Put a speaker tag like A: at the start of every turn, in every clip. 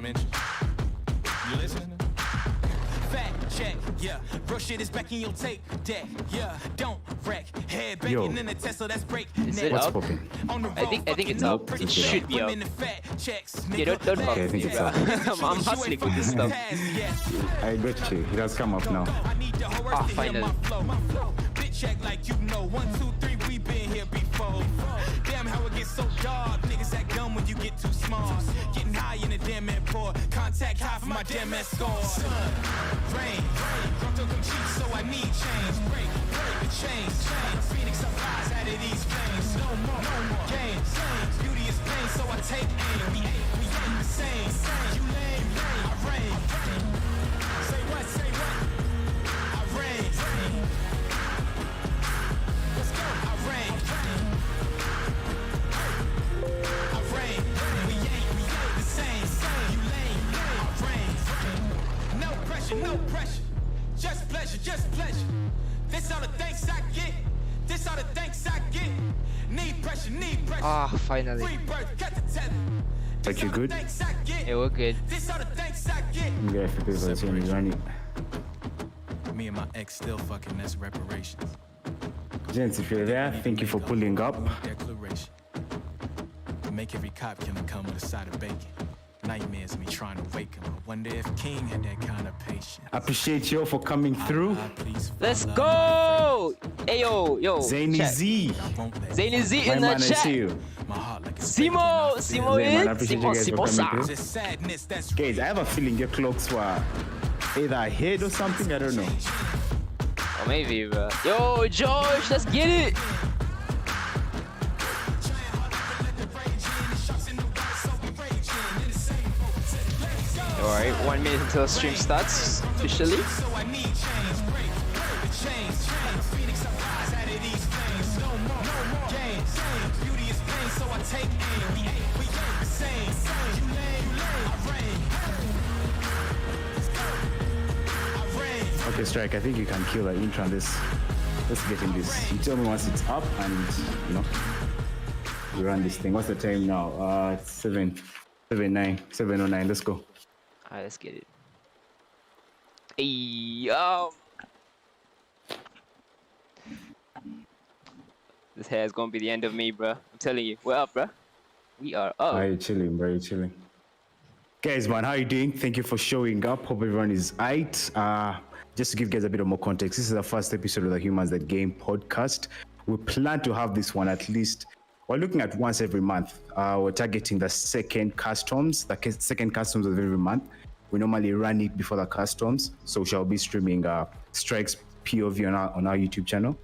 A: mention. You listening? Fact check, yeah. Bro, shit is back in your tape deck, yeah. Don't wreck. Head banging in the Tesla, that's break.
B: Is it
C: What's
B: up?
C: popping?
B: I think it's up. It should be up. Yeah, don't fuck
C: Okay, I
B: with
C: think
B: me.
C: it's up.
B: I'm hustling with this stuff.
C: I got you. It has come up now.
B: Ah, finally.
A: Check like you know. 1, 2, 3, we been here before. Damn how it gets so dark. Niggas act dumb when you get too small. Getting high in the damn airport. Contact high for my damn escort. Sun, rain, don't come cheap, so I need change. Break the chains. Phoenix up rise out of these flames. No more games. Beauty is pain, so I take aim. We ain't the same. You lame, I reign. Say what? I reign. Let's go. I reign. We ain't the same. You lame. I reign. No pressure. Just pleasure. This all the thanks I get. Need pressure.
B: Ah, finally.
A: Free birth, cut the tether.
C: But you good?
B: Yeah, we're good.
A: This all the thanks I get.
C: You guys feel the same. You run it.
A: Me and my ex still fucking, that's reparations.
C: Gents, if you're there, thank you for pulling up.
A: Declaration. Make every cop killer come with a side of bacon. Nightmares of me trying to wake him. I wonder if King had that kind of patience.
C: Appreciate you all for coming through.
B: Let's go! Hey, yo.
C: Zany
B: chat.
C: Z.
B: Zany Z
C: My
B: in
C: man,
B: the
C: I see
B: chat.
C: you.
A: My heart like a
B: Simo
C: Zay, man, I
B: in.
C: appreciate you guys for coming through.
A: Just sadness that's
C: Guys, I have a feeling your clocks were either ahead or something. I don't know.
B: Or maybe, bro. Yo, Josh, let's get it. Alright, 1 minute until stream starts officially.
C: Okay, Stryk, I think you can kill the intro on this. Let's get in this. You tell me once it's up and, we run this thing. What's the time now? It's 7:09. Let's go.
B: Alright, let's get it. Hey, this hair is gonna be the end of me, bro. I'm telling you. We're up, bro. We are up.
C: Are you chilling, bro? You chilling? Guys, man, how you doing? Thank you for showing up. Hope everyone is aight. Just to give guys a bit of more context, this is the first episode of the Humans That Game podcast. We plan to have this one at least. We're looking at once every month. We're targeting the second customs of every month. We normally run it before the customs, so we shall be streaming Stryk's POV on our YouTube channel.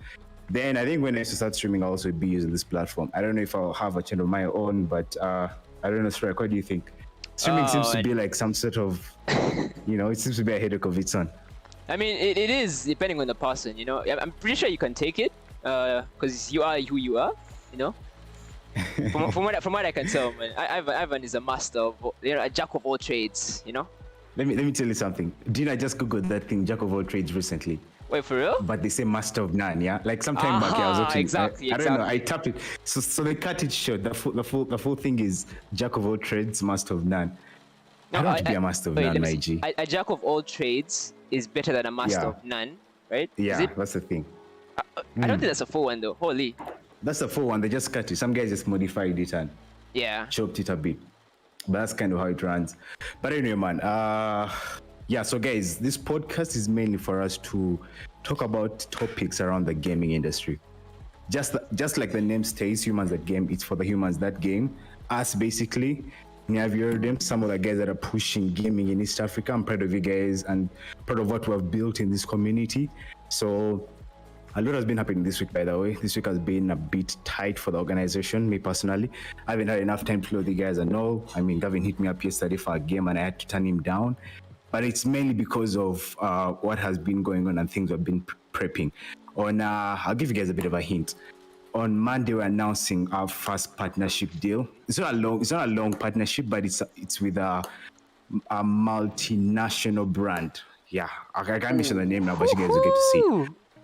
C: Then I think when I start streaming, I'll also be using this platform. I don't know if I'll have a channel of my own, but I don't know, Stryk, what do you think? Streaming seems to be like some sort of, it seems to be a headache of its own.
B: I mean, it is depending on the person, I'm pretty sure you can take it, because you are who you are, from what I can tell, man. Ivan is a master of, a jack of all trades,
C: Let me tell you something. Didn't I just Google that thing, jack of all trades, recently?
B: Wait, for real?
C: But they say master of none, yeah? Like sometime back, I was watching.
B: Exactly.
C: I don't know. I tapped it. So they cut it short. The full thing is jack of all trades, master of none.
B: No,
C: I don't want to be a master of none, my G.
B: A jack of all trades is better than a master of none, right?
C: Yeah, that's the thing.
B: I don't think that's a full one though. Holy.
C: That's the full one. They just cut it. Some guys just modified it and chopped it a bit. But that's kind of how it runs. But anyway, man. So guys, this podcast is mainly for us to talk about topics around the gaming industry. Just like the name states, Humans That Game, it's for the humans that game. Us, basically. Navvi Arudem, some of the guys that are pushing gaming in East Africa. I'm proud of you guys and proud of what we have built in this community. So a lot has been happening this week, by the way. This week has been a bit tight for the organization, me personally. I haven't had enough time to play with you guys and all. I mean, Gavin hit me up yesterday for a game and I had to turn him down. But it's mainly because of what has been going on and things we've been prepping. I'll give you guys a bit of a hint. On Monday, we're announcing our first partnership deal. It's not a long partnership, but it's with a multinational brand. Yeah, I can't mention the name now, but you guys will get to see.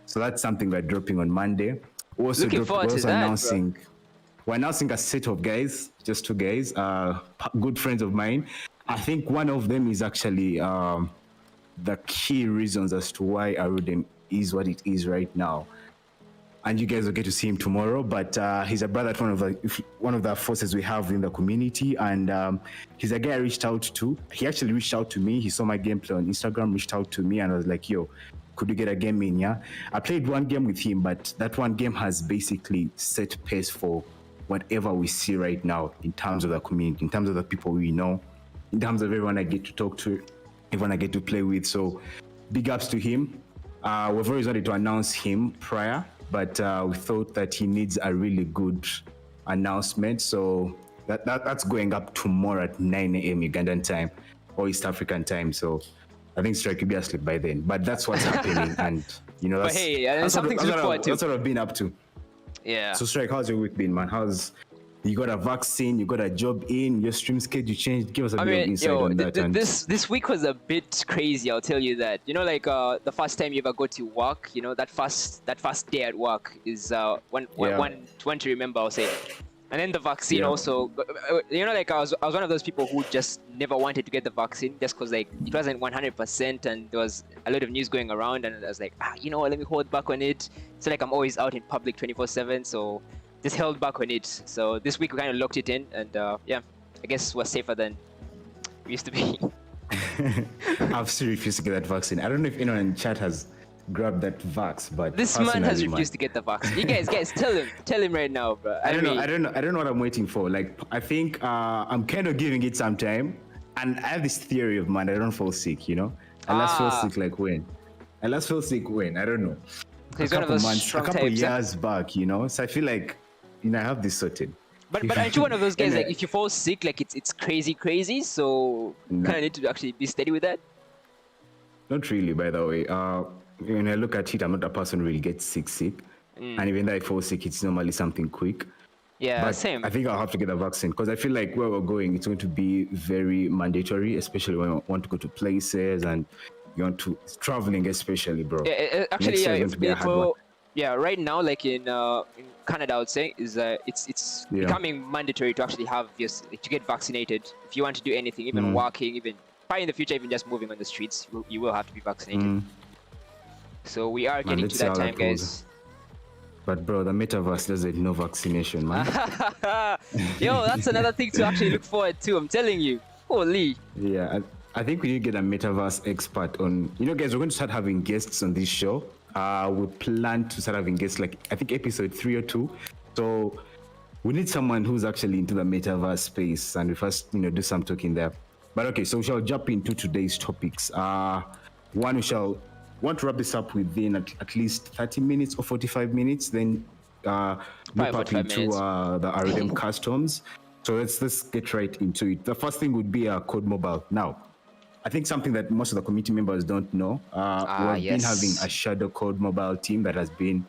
C: So that's something we're dropping on Monday. We're also announcing. we're announcing a set of guys, just two guys, good friends of mine. I think one of them is actually the key reasons as to why Arudem is what it is right now. And you guys will get to see him tomorrow. But he's a brother at one of the forces we have in the community, and he's a guy I reached out to. He actually reached out to me. He saw my gameplay on Instagram, reached out to me, and I was like, "Yo, could you get a game in?" Yeah, I played one game with him, but that one game has basically set pace for whatever we see right now in terms of the community, in terms of the people we know, in terms of everyone I get to talk to, everyone I get to play with. So, big ups to him. We've always wanted to announce him prior, but we thought that he needs a really good announcement. So that's going up tomorrow at 9 a.m. Ugandan time or East African time. So I think Stryk will be asleep by then. But that's what's happening, and that's,
B: that's something to look forward to.
C: That's what I've been up to.
B: Yeah.
C: So Stryk, how's your week been, man? You got a vaccine, you got a job in, your stream schedule changed. Give us a bit of insight on that.
B: This week was a bit crazy, I'll tell you that. The first time you ever go to work, that first day at work is one to remember, I'll say. And then the vaccine also, I was one of those people who just never wanted to get the vaccine just because it wasn't 100% and there was a lot of news going around, and I was like, let me hold back on it. So I'm always out in public 24/7, so just held back on it. So this week we kind of locked it in, and I guess we're safer than we used to be.
C: I've still refused to get that vaccine. I don't know if anyone in chat has grabbed that vax, but
B: this man has refused to get the vaccine. You guys, tell him right now, bro.
C: I don't know what I'm waiting for. I think I'm kind of giving it some time, and I have this theory of mine. I don't fall sick, I last feel sick when? I don't know.
B: He's one of those strong
C: a couple
B: types,
C: years back, so I feel like I have this sorted.
B: But aren't you one of those guys if you fall sick, it's crazy, so kind of need to actually be steady with that?
C: Not really, by the way. When I look at it, I'm not a person who really gets sick. And even though I fall sick, it's normally something quick.
B: Yeah,
C: but
B: same.
C: I think I'll have to get a vaccine because I feel like where we're going, it's going to be very mandatory, especially when we want to go to places and you want to traveling, especially, bro.
B: Actually, right now, in Canada, I would say it's becoming mandatory to actually to get vaccinated if you want to do anything, even walking, even probably in the future, even just moving on the streets, you will have to be vaccinated. So we are getting to that time, guys.
C: But bro, the metaverse doesn't know vaccination, man.
B: Yo, that's another thing to actually look forward to. I'm telling you, holy.
C: Yeah, I think we need to get a metaverse expert on. Guys, we're going to start having guests on this show. We plan to start having guests, I think episode 3 or 2. So we need someone who's actually into the metaverse space, and we first, do some talking there. But okay, so we shall jump into today's topics. One, we shall want to wrap this up within at least 30 minutes or 45 minutes, then loop up into the Arudem customs. So let's get right into it. The first thing would be Code Mobile. Now, I think something that most of the community members don't know, we've been having a shadow Code Mobile team that has been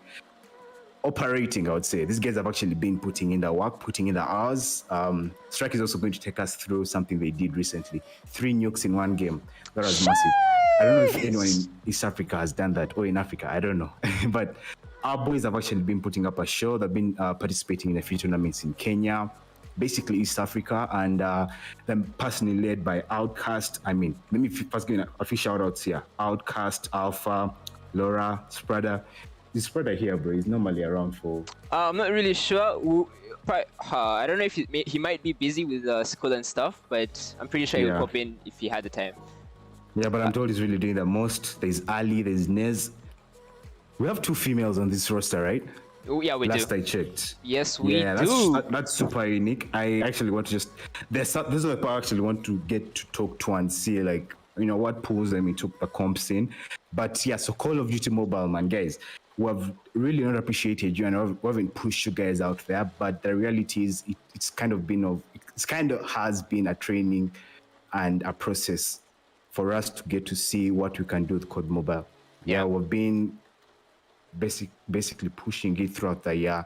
C: operating, I would say. These guys have actually been putting in the work, putting in the hours. Stryk is also going to take us through something they did recently. 3 nukes in one game. That was massive. I don't know if anyone in East Africa has done that, or in Africa, I don't know. But our boys have actually been putting up a show. They've been participating in a few tournaments in Kenya, basically East Africa, and them personally led by Outcast. Let me first give a few shout outs here. Outcast, Alpha, Laura, Spreader. The Spreader here, bro, is normally around for...
B: I'm not really sure. I don't know if he might be busy with school and stuff, but I'm pretty sure he would pop in if he had the time.
C: Yeah, but I'm told he's really doing the most. There's Ali, there's Nez. We have 2 females on this roster, right?
B: Yeah, we do.
C: Last I checked.
B: Yes, we do.
C: That's super unique. I actually want to just... Those are the people I actually want to get to talk to and see, what pulls them into the comp scene. But yeah, so Call of Duty Mobile, man, guys. We have really not appreciated you and we haven't pushed you guys out there. But the reality is it's kind of has been a training and a process for us to get to see what we can do with Code Mobile. Yeah, we've been basically pushing it throughout the year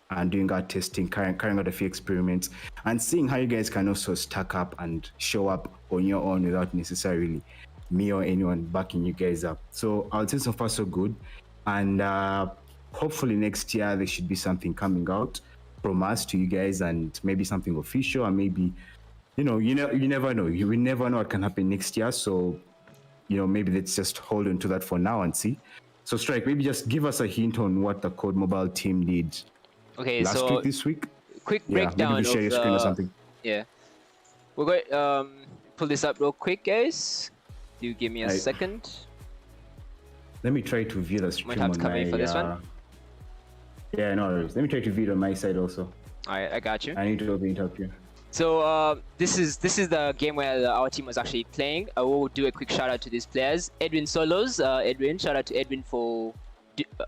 C: and doing our testing, carrying out a few experiments, and seeing how you guys can also stack up and show up on your own without necessarily me or anyone backing you guys up. So I'll say so far so good, and hopefully next year there should be something coming out. from us to you guys, and maybe something official, and maybe, you never know. You will never know what can happen next year. So, maybe let's just hold on to that for now and see. So, Stryk, maybe just give us a hint on what the Code Mobile team did last week, this week.
B: Quick breakdown
C: maybe share your screen or something.
B: Yeah. We're going to pull this up real quick, guys. Do you give me a second?
C: Let me try to view the stream.
B: Might have to come in for this one.
C: Yeah, no worries. Let me try to view it on my side also.
B: Alright, I got you.
C: I need to open it up here.
B: So this is the game where our team was actually playing. I will do a quick shout out to these players. Edwin Solos, shout out to Edwin for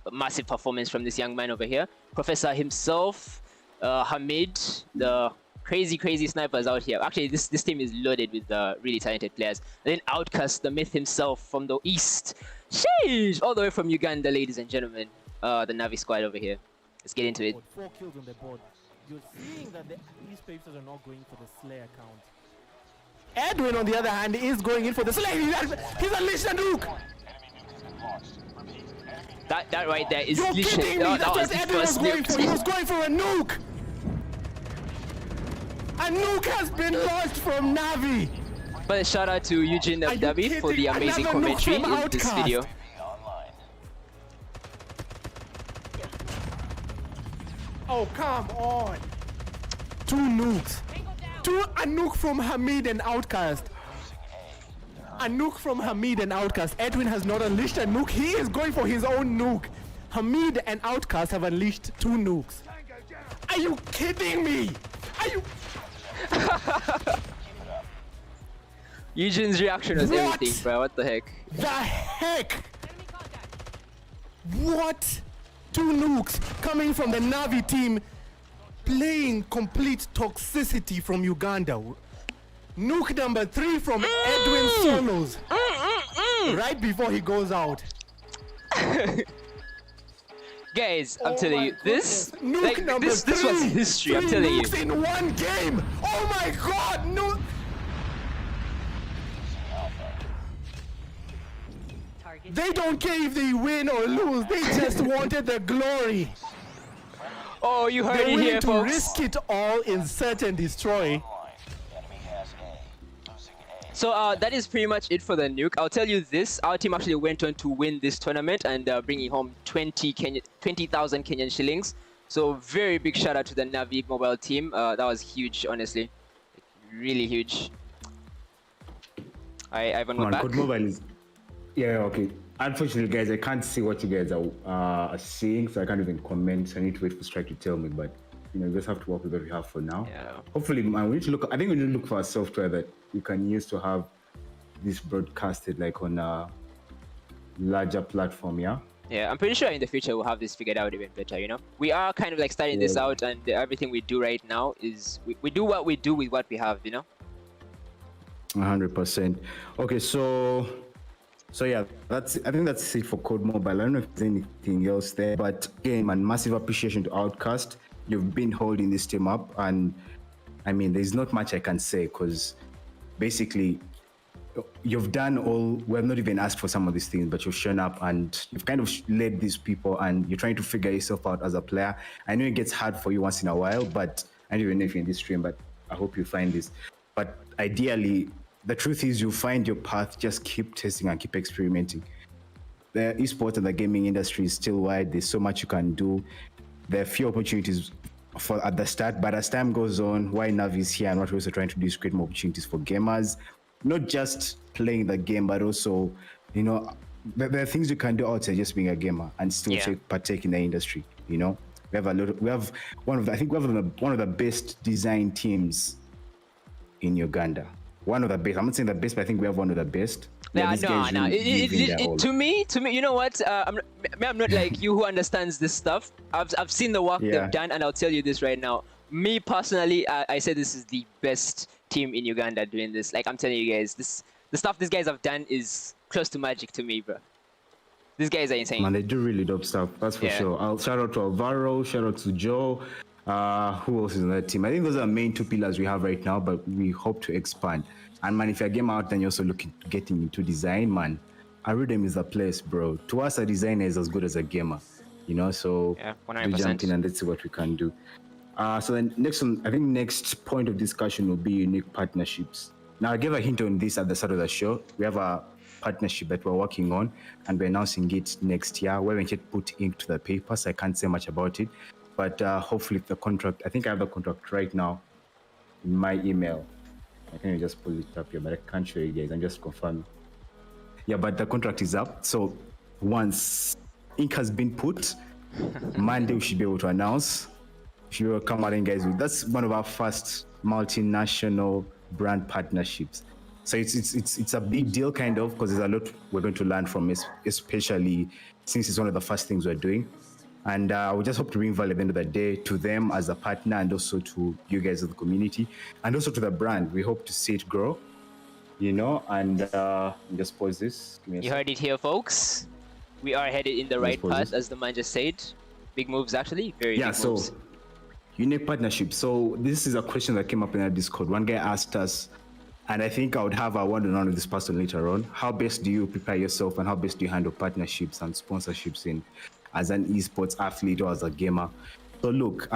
B: a massive performance from this young man over here. Professor himself, Hamid, the crazy snipers out here. Actually, this team is loaded with really talented players. And then Outcast, the myth himself from the east. Sheesh! All the way from Uganda, ladies and gentlemen. The Navvi squad over here. Let's get into it.
D: 4 kills on the board. You're seeing that the East Papers are not going for the Slayer count. Edwin, on the other hand, is going in for the Slayer. He's unleashed a nuke.
B: That right there is
D: You're kidding me. That's what Edwin was going for. He was going for a nuke. A nuke has been launched from Navvi.
B: But a shout out to Eugene Abdabi for the amazing commentary in this video.
D: Oh, come on. 2 nukes. A nuke from Hamid and Outcast. A nuke from Hamid and Outcast. Edwin has not unleashed a nuke. He is going for his own nuke. Hamid and Outcast have unleashed 2 nukes. Are you kidding me? Are you...
B: Eugene's reaction was everything, bro. What the heck?
D: The heck? What? 2 nukes coming from the Navvi team, playing complete toxicity from Uganda. Nuke number 3 from Edwin Solos, right before he goes out.
B: Guys, I'm telling you, this was history.
D: 3
B: I'm telling you.
D: nukes in one game. Oh my God! No. They don't care if they win or lose. They just wanted the glory.
B: Oh, you heard
D: They're
B: it here,
D: to
B: folks.
D: risk it all, insert and destroy.
B: So that is pretty much it for the nuke. I'll tell you this: our team actually went on to win this tournament and bringing home 20,000 Kenyan shillings. So very big shout out to the Navvi mobile team. That was huge, honestly, really huge. Ivan, we're back.
C: Code Mobile is... Yeah, okay. Unfortunately, guys, I can't see what you guys are seeing, so I can't even comment. I need to wait for Stryk to tell me, but you just have to work with what we have for now.
B: Yeah.
C: Hopefully, man, we need to look. I think we need to look for a software that we can use to have this broadcasted like on a larger platform. Yeah.
B: Yeah, I'm pretty sure in the future we'll have this figured out even better. We are kind of like starting this out, and everything we do right now is we do what we do with what we have.
C: 100%. Okay, so yeah, I think that's it for Code Mobile. I don't know if there's anything else there, but again, man, massive appreciation to Outcast. You've been holding this team up, and I mean, there's not much I can say because basically you've done all. We have not even asked for some of these things, but you've shown up and you've kind of led these people, and you're trying to figure yourself out as a player. I know it gets hard for you once in a while, but I don't even know if you're in this stream, but I hope you find this. But ideally, the truth is you find your path, just keep testing and keep experimenting. The esports and the gaming industry is still wide. There's so much you can do. There are few opportunities at the start, but as time goes on, why Navvi is here and what we're also trying to do is create more opportunities for gamers, not just playing the game, but also, there are things you can do outside just being a gamer and still partake in the industry. We have one of the best design teams in Uganda. One of the best. I'm not saying the best, but I think we have one of the best.
B: No. To me, you know what? I'm not like you who understands this stuff. I've seen the work they've done, and I'll tell you this right now. Me personally, I say this is the best team in Uganda doing this. Like I'm telling you guys, the stuff these guys have done is close to magic to me, bro. These guys are insane.
C: Man, they do really dope stuff. That's for sure. I'll shout out to Alvaro. Shout out to Joe. Who else is on that team? I think those are the main 2 pillars we have right now, but we hope to expand. And man, if you're a gamer out and you're also looking to getting into design, man, Arudem is the place, bro. To us, a designer is as good as a gamer, So
B: 100%.
C: we jump in and let's see what we can do. So then next point of discussion will be unique partnerships. Now, I gave a hint on this at the start of the show. We have a partnership that we're working on, and we're announcing it next year. We haven't yet put ink to the paper, so I can't say much about it. But hopefully the contract, I think I have the contract right now in my email. I can just pull it up here, but I can't show you guys. I'm just confirming. Yeah, but the contract is up. So once ink has been put, Monday we should be able to announce. We should be able to come out and guys, that's one of our first multinational brand partnerships. So it's a big deal kind of, because there's a lot we're going to learn from it, especially since it's one of the first things we're doing. And we just hope to bring value at the end of the day to them as a partner, and also to you guys as the community, and also to the brand. We hope to see it grow, and just pause this.
B: You heard it here, folks. We are headed in the right path, as the man just said. Big moves, actually. Very big moves.
C: So unique partnership. So this is a question that came up in our Discord. One guy asked us, and I think I would have a one-on-one with this person later on. How best do you prepare yourself, and how best do you handle partnerships and sponsorships as an esports athlete or as a gamer? So look,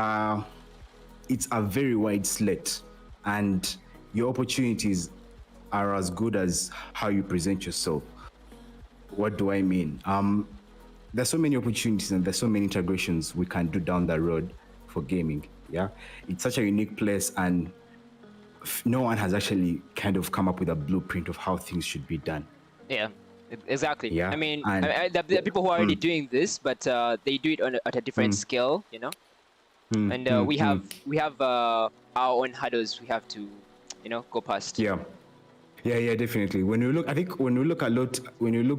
C: it's a very wide slate, and your opportunities are as good as how you present yourself. What do I mean? There's so many opportunities and there's so many integrations we can do down the road for gaming. Yeah, it's such a unique place, and no one has actually kind of come up with a blueprint of how things should be done.
B: Yeah. Exactly.
C: Yeah.
B: I mean, there are people who are already doing this, but they do it at a different scale, And we have our own hurdles we have to, go past.
C: Yeah, definitely. When you look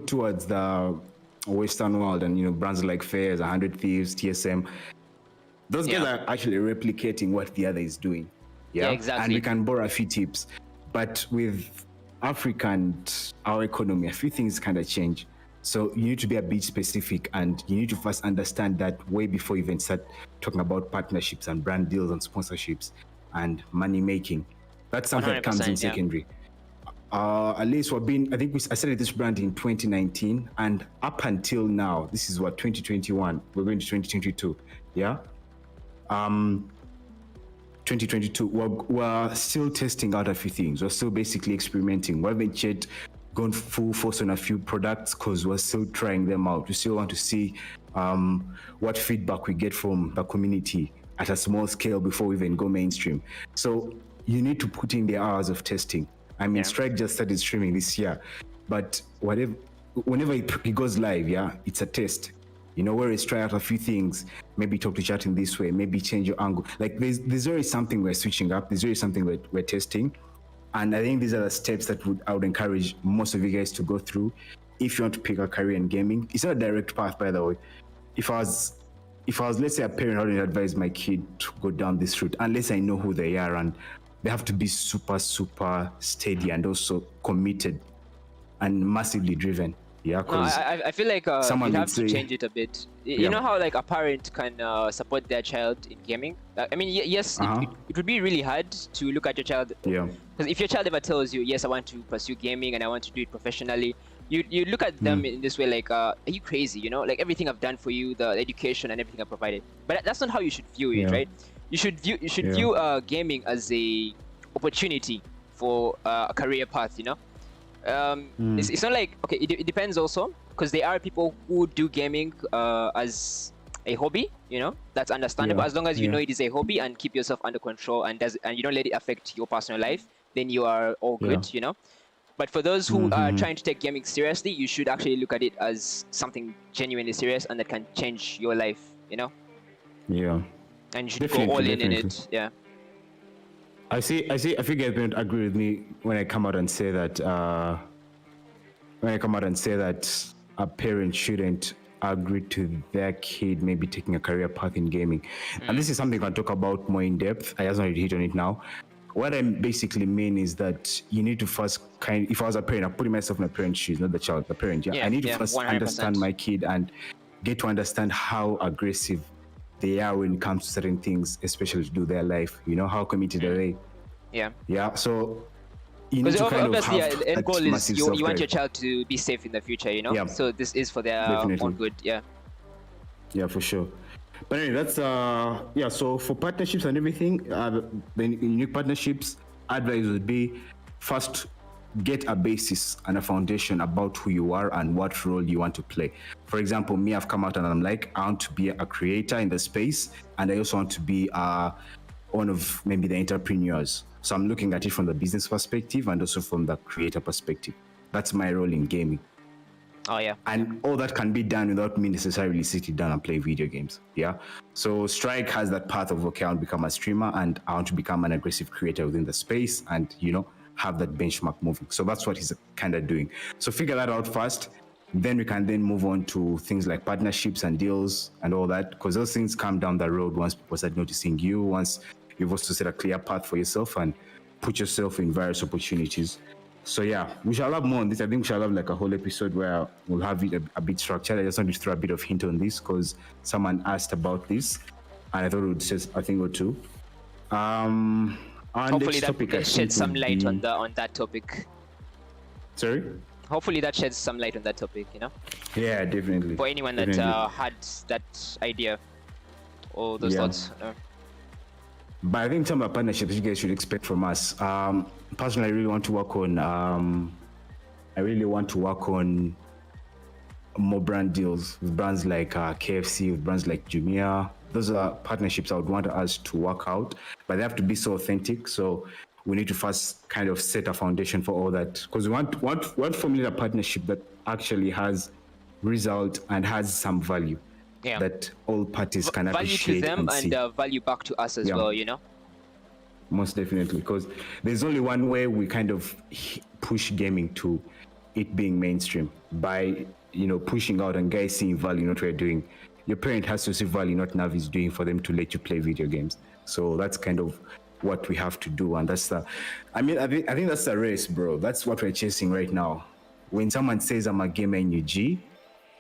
C: towards the Western world and brands like Fairs, 100 Thieves, TSM, those guys are actually replicating what the other is doing. Yeah,
B: exactly.
C: And we can borrow a few tips, but with Africa and our economy, a few things kind of change. So you need to be a bit specific, and you need to first understand that way before you even start talking about partnerships and brand deals and sponsorships and money making. That's something that comes in secondary. At least I started this brand in 2019, and up until now, this is 2021. We're going to 2022. Yeah. 2022, we're still testing out a few things. We're still basically experimenting. We haven't yet gone full force on a few products because we're still trying them out. We still want to see what feedback we get from the community at a small scale before we even go mainstream. So you need to put in the hours of testing. I mean, Stryk just started streaming this year, but whenever it goes live, it's a test. Where it's try out a few things, maybe talk to chat in this way, maybe change your angle. Like there's always something we're switching up. There's always something we're testing. And I think these are the steps that I would encourage most of you guys to go through if you want to pick a career in gaming. It's not a direct path, by the way. If I was, let's say, a parent, I wouldn't advise my kid to go down this route unless I know who they are, and they have to be super, super steady and also committed and massively driven. Yeah,
B: I feel like you have to change it a bit. You know how like a parent can support their child in gaming? I mean, yes, it would be really hard to look at your child.
C: Yeah.
B: Because if your child ever tells you, yes, I want to pursue gaming and I want to do it professionally, you look at them in this way like, are you crazy? Like everything I've done for you, the education and everything I provided. But that's not how you should view it, right? You should view gaming as a opportunity for a career path, It's not like, okay, it depends also, because there are people who do gaming as a hobby, that's understandable. As long as you know it is a hobby and keep yourself under control and you don't let it affect your personal life, then you are all good, But for those who are trying to take gaming seriously, you should actually look at it as something genuinely serious and that can change your life,
C: Yeah.
B: And you should go all in it, yeah.
C: I see. I feel you guys don't agree with me when I come out and say that. A parent shouldn't agree to their kid maybe taking a career path in gaming, and this is something I'll talk about more in depth. I just wanted to hit on it now. What I basically mean is that you need to first if I was a parent, I'm putting myself in a parent's shoes, not the child, the parent. Yeah, I need to first 100%. Understand my kid and get to understand how aggressive they are when it comes to certain things, especially to do their life. How committed are they? Yeah. So you need to kind of have
B: the end goal is you want your child to be safe in the future. So this is for their own good. Yeah,
C: for sure. But anyway, that's yeah. So for partnerships and everything, the unique partnerships advice would be first get a basis and a foundation about who you are and what role you want to play. For example, me, I've come out and I'm like, I want to be a creator in the space, and I also want to be one of maybe the entrepreneurs. So I'm looking at it from the business perspective and also from the creator perspective. That's my role in gaming.
B: Oh yeah.
C: And all that can be done without me necessarily sitting down and play video games. Yeah. So Stryk has that path of, okay, I want to become a streamer and I want to become an aggressive creator within the space and, you know, have that benchmark moving. So that's what he's kind of doing. So figure that out first. Then we can then move on to things like partnerships and deals and all that, because those things come down the road once people start noticing you, once you've also set a clear path for yourself and put yourself in various opportunities. So yeah, we shall have more on this. I think we shall have like a whole episode where we'll have it a bit structured. I just wanted to throw a bit of hint on this because someone asked about this and I thought it would say a thing or two.
B: Hopefully that sheds some light on that topic.
C: Sorry?
B: Hopefully that sheds some light on that topic, you know?
C: Yeah, definitely.
B: For anyone that had that idea or those thoughts.
C: But I think some of the partnerships you guys should expect from us. Personally, I really want to work on more brand deals with brands like KFC, with brands like Jumia. Those are partnerships I would want us to work out, but they have to be so authentic. So we need to first kind of set a foundation for all that, because we want to formulate a partnership that actually has result and has some value that all parties can appreciate.
B: Value to them
C: and
B: value back to us as well, you know?
C: Most definitely, because there's only one way we kind of push gaming to it being mainstream, by, you know, pushing out and guys seeing value in what we're doing. Your parent has to see value in what Navvi's doing for them to let you play video games. So that's kind of what we have to do, and that's I think that's the race, bro. That's what we're chasing right now. When someone says I'm a gamer in UG,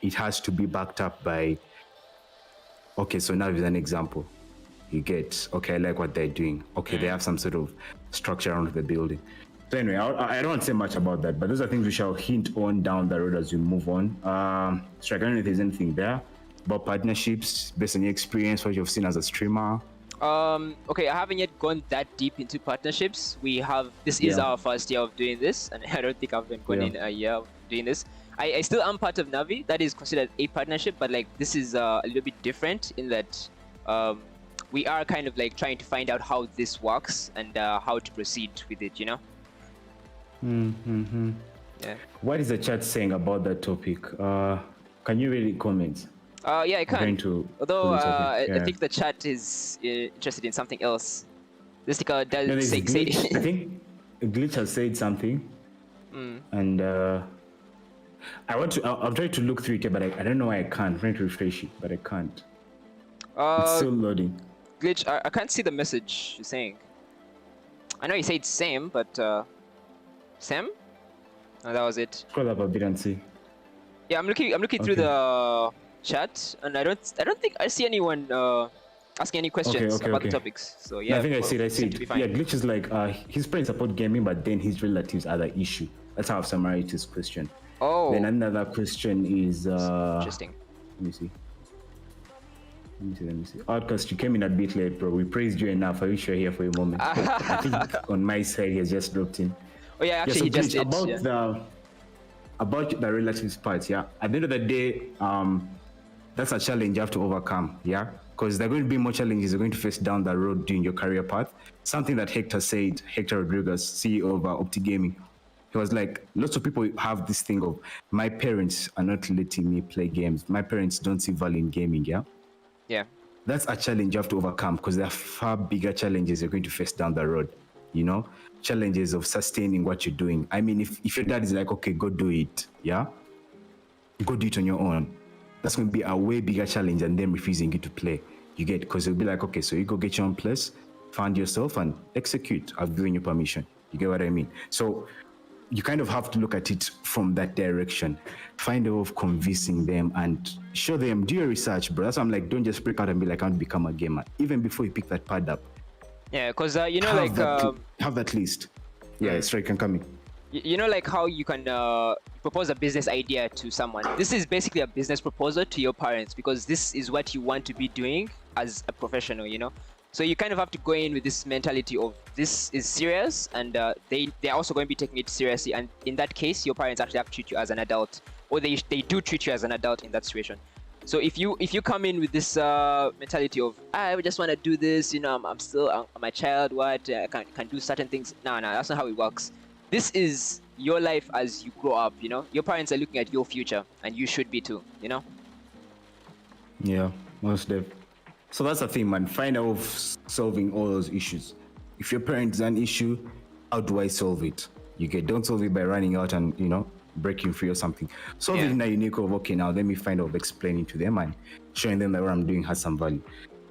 C: it has to be backed up by, okay, so Navvi's an example. You get, okay, I like what they're doing. Okay, they have some sort of structure around the building. So anyway, I don't want to say much about that, but those are things we shall hint on down the road as we move on. Stryk, I don't know if there's anything there about partnerships based on your experience, what you've seen as a streamer.
B: Okay, I haven't yet gone that deep into partnerships. This is our first year of doing this, and I don't think I've been going in a year of doing this. I still am part of Navvi. That is considered a partnership, but like this is a little bit different in that we are kind of like trying to find out how this works and how to proceed with it, you know? Yeah.
C: What is the chat saying about that topic? Can you really comment?
B: Yeah, I can. Although I
C: Yeah.
B: think the chat is interested in something else. This does say.
C: I think Glitch has said something, and I'm trying to look through it, but I don't know why I can't. I'm trying to refresh it, but I can't. It's still loading.
B: Glitch, I can't see the message you're saying. I know you said same, but Sam? No, that was it.
C: Scroll up a bit and see.
B: Yeah, I'm looking through the chat, and I don't think I see anyone asking any questions about the topics. So yeah,
C: I think I see it. Yeah, Glitch is like his friends support gaming, but then his relatives are the issue. That's how I've summarized his question.
B: Oh.
C: Then another question is
B: interesting.
C: Let me see. Outcast, you came in a bit late, bro. We praised you enough. I wish you were here for a moment. I think on my side he has just dropped in.
B: Oh yeah, actually he just did.
C: About the relatives part, yeah. At the end of the day, that's a challenge you have to overcome, yeah. Because there are going to be more challenges you're going to face down the road during your career path. Something that Hector said, Hector Rodriguez, CEO of Opti Gaming, he was like, lots of people have this thing of, my parents are not letting me play games. My parents don't see value in gaming, yeah.
B: Yeah.
C: That's a challenge you have to overcome, because there are far bigger challenges you're going to face down the road, you know? Challenges of sustaining what you're doing. I mean, if your dad is like, okay, go do it, yeah? Go do it on your own. That's going to be a way bigger challenge than them refusing you to play. You get, because it'll be like, okay, so you go get your own place, find yourself and execute. I've given you permission. You get what I mean? So you kind of have to look at it from that direction. Find a way of convincing them and show them, do your research, bro. That's why I'm like, don't just break out and be like, I want to become a gamer. Even before you pick that pad up.
B: Yeah, because you know,
C: have that list. Yeah, Stryk can come in.
B: You know, like how you can propose a business idea to someone, this is basically a business proposal to your parents, because this is what you want to be doing as a professional, you know. So you kind of have to go in with this mentality of this is serious, and they're also going to be taking it seriously. And in that case, your parents actually have to treat you as an adult, or they do treat you as an adult in that situation. So if you come in with this mentality of I just want to do this, you know, I'm still I'm a child, what I can do certain things. No, that's not how it works. This is your life as you grow up, you know. Your parents are looking at your future, and you should be too, you know.
C: Yeah, most definitely. So that's the thing, man. Find out solving all those issues. If your parents an issue, how do I solve it? Don't solve it by running out and, you know, breaking free or something. Solve it in a unique of, okay, now let me find out explaining to them and showing them that what I'm doing has some value.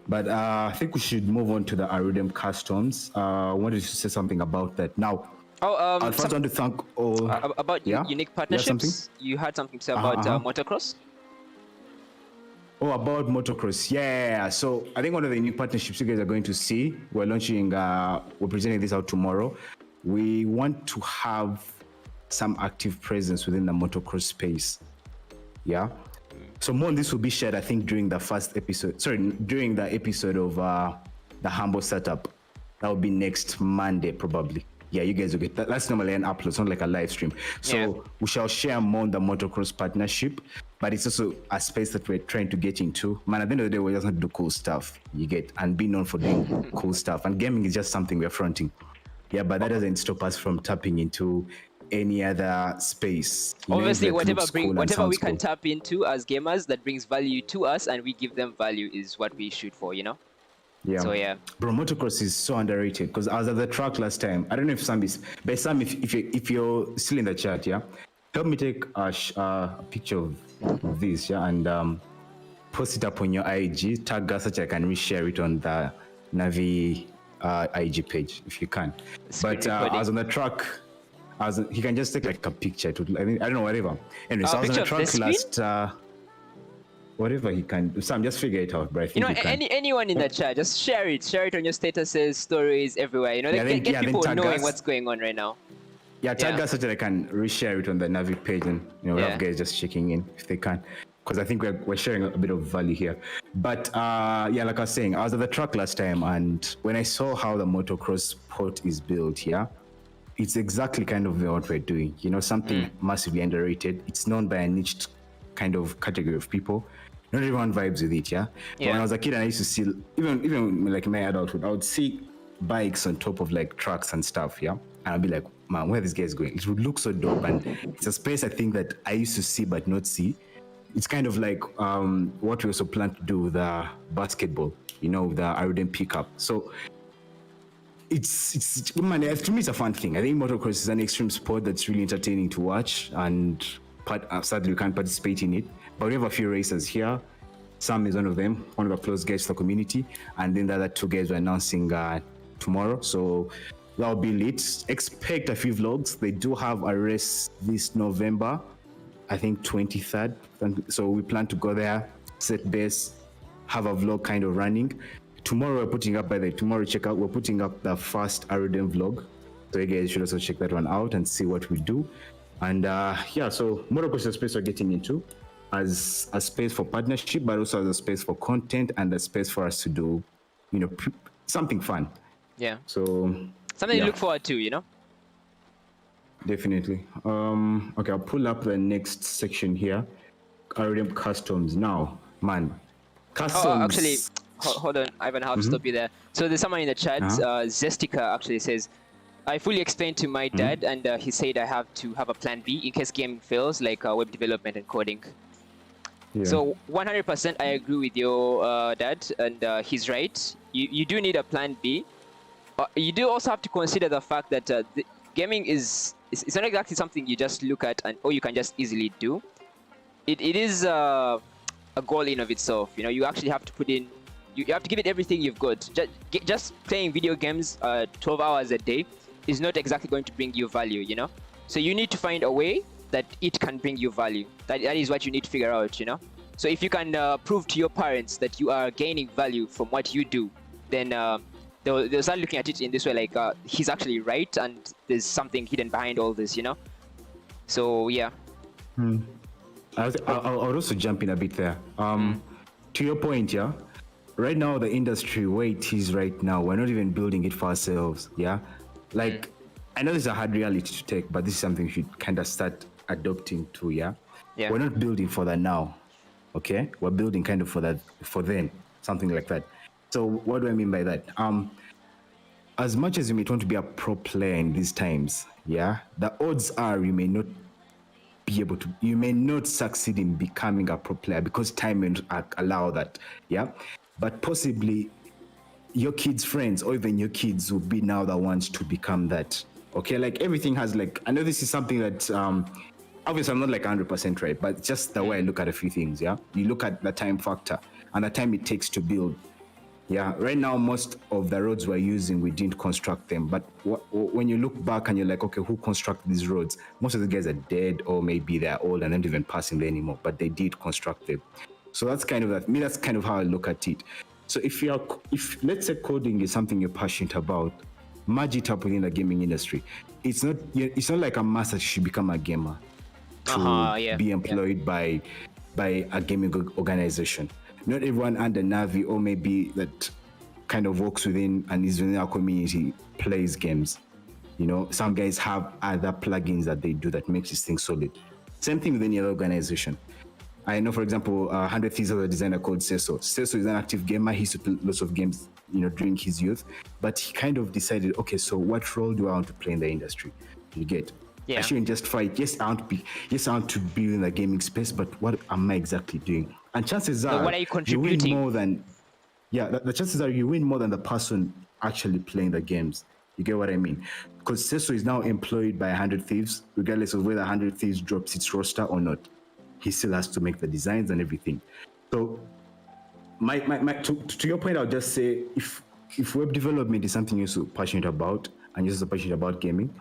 C: But I think we should move on to the Arudem customs. I wanted to say something about that. Now, I first want to thank all...
B: about unique partnerships. You had something to say about motocross?
C: Oh, about motocross. Yeah. So I think one of the new partnerships you guys are going to see, we're launching, we're presenting this out tomorrow. We want to have some active presence within the motocross space. Yeah. So more on this will be shared, I think, during the during the episode of the Humble Setup. That will be next Monday, probably. Yeah, you guys will get that. That's normally an upload, it's not like a live stream. So we shall share more on the motocross partnership, but it's also a space that we're trying to get into. Man, at the end of the day, we just want to do cool stuff, and be known for doing cool stuff. And gaming is just something we're fronting. Yeah, but that doesn't stop us from tapping into any other space.
B: Obviously, whatever we can tap into as gamers that brings value to us and we give them value is what we shoot for, you know?
C: Yeah.
B: So yeah,
C: bro, motocross is so underrated because I was at the track last time. I don't know if Sam is, but Sam, if you're still in the chat, yeah, help me take a picture of this, yeah, and post it up on your IG. Tag us so I can reshare it on the Navvi IG page if you can. But I was on the track. He can just take like a picture. I don't know, whatever. Anyway, so I was on the track last. Whatever he can do. Sam, just figure it out, bro.
B: You know, anyone in the chat, just share it on your statuses, stories, everywhere. You know, get people knowing what's going on right now.
C: Yeah, tag us so that I can reshare it on the Navvi page, and you know, have guys just checking in if they can, because I think we're sharing a bit of value here. But yeah, like I was saying, I was at the track last time, and when I saw how the motocross port is built, it's exactly kind of what we're doing. You know, something massively underrated. It's known by a niche kind of category of people. Not everyone vibes with it, But when I was a kid, I used to see, even like in my adulthood, I would see bikes on top of like trucks and stuff, And I'd be like, man, where are these guys going? It would look so dope, and it's a space I think that I used to see but not see. It's kind of like what we also plan to do with the basketball, you know, the Arudem pickup. So it's man, to me, it's a fun thing. I think motocross is an extreme sport that's really entertaining to watch, and sadly we can't participate in it. But we have a few racers here. Sam is one of them, one of the close guys to the community. And then the other two guys we're announcing tomorrow. So that'll be lit. Expect a few vlogs. They do have a race this November, I think 23rd. So we plan to go there, set base, have a vlog kind of running. Tomorrow we're putting up, we're putting up the first Arudem vlog. So you guys should also check that one out and see what we do. And so motocross is a space we're getting into as a space for partnership, but also as a space for content and a space for us to do, you know, something fun. Yeah. So
B: something to look forward to, you know.
C: Definitely. Okay, I'll pull up the next section here. Arudem customs now, man. Customs.
B: Oh, actually, hold on, Ivan. I'll stop you there. So there's someone in the chat. Zestica actually says, I fully explained to my dad, and he said I have to have a plan B in case gaming fails, like web development and coding. Yeah. So 100% I agree with your dad, and he's right. You do need a plan B. You do also have to consider the fact that the gaming it's not exactly something you just look at or you can just easily do. It is a goal in of itself. You know, you actually have to put in. You have to give it everything you've got. Just playing video games 12 hours a day is not exactly going to bring you value, you know? So you need to find a way that it can bring you value. That is what you need to figure out, you know? So if you can prove to your parents that you are gaining value from what you do, then they'll start looking at it in this way, like he's actually right and there's something hidden behind all this, you know? So yeah,
C: I'll also jump in a bit there. To your point, yeah. Right now, the industry where it is right now, we're not even building it for ourselves. Yeah, like I know this is a hard reality to take, but this is something we should kind of start adopting to. Yeah, we're not building for that now. Okay, we're building kind of for that for then, something like that. So what do I mean by that? As much as you may want to be a pro player in these times, yeah, the odds are you may not be able to, you may not succeed in becoming a pro player because time won't allow that, yeah. But possibly your kids' friends or even your kids will be now the ones to become that. Okay, like everything has like, I know this is something that obviously I'm not like 100% right, but just the way I look at a few things, yeah. You look at the time factor and the time it takes to build. Yeah, right now, most of the roads we're using, we didn't construct them. But when you look back and you're like, okay, who constructed these roads? Most of the guys are dead or maybe they're old and not even passing there anymore, but they did construct them. So that's kind of that. Me, that's kind of how I look at it. So if let's say coding is something you're passionate about, merge it up within the gaming industry. It's not like a must that you should become a gamer to be employed by a gaming organization. Not everyone under Navvi or maybe that kind of works within and is within our community plays games. You know, some guys have other plugins that they do that makes this thing solid. Same thing with any other organization. I know, for example, 100 Thieves has a designer called Seso. Seso is an active gamer. He used to play lots of games, you know, during his youth. But he kind of decided, okay, so what role do I want to play in the industry? You get? I shouldn't just fight. Yes, I want to be in the gaming space, but what am I exactly doing? And chances are,
B: what are you contributing?
C: You win more than, the chances are you win more than the person actually playing the games. You get what I mean? Because Seso is now employed by 100 Thieves, regardless of whether 100 Thieves drops its roster or not. He still has to make the designs and everything. So, to your point, I'll just say, if web development is something you're so passionate about, and you're so passionate about gaming,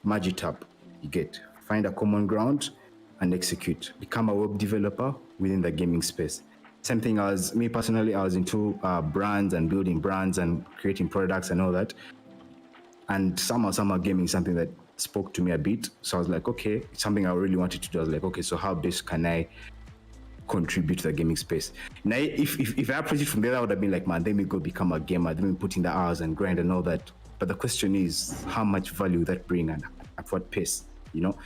C: merge it up. You get, find a common ground and execute. Become a web developer within the gaming space. Same thing as me personally, I was into brands and building brands and creating products and all that. And somehow gaming is something that spoke to me a bit. So I was like, okay, it's something I really wanted to do. I was like, okay, so how best can I contribute to the gaming space? Now, if I approached it from there, I would have been like, man, let me go become a gamer. Let me put in the hours and grind and all that. But the question is, how much value that bring and at what pace? You know,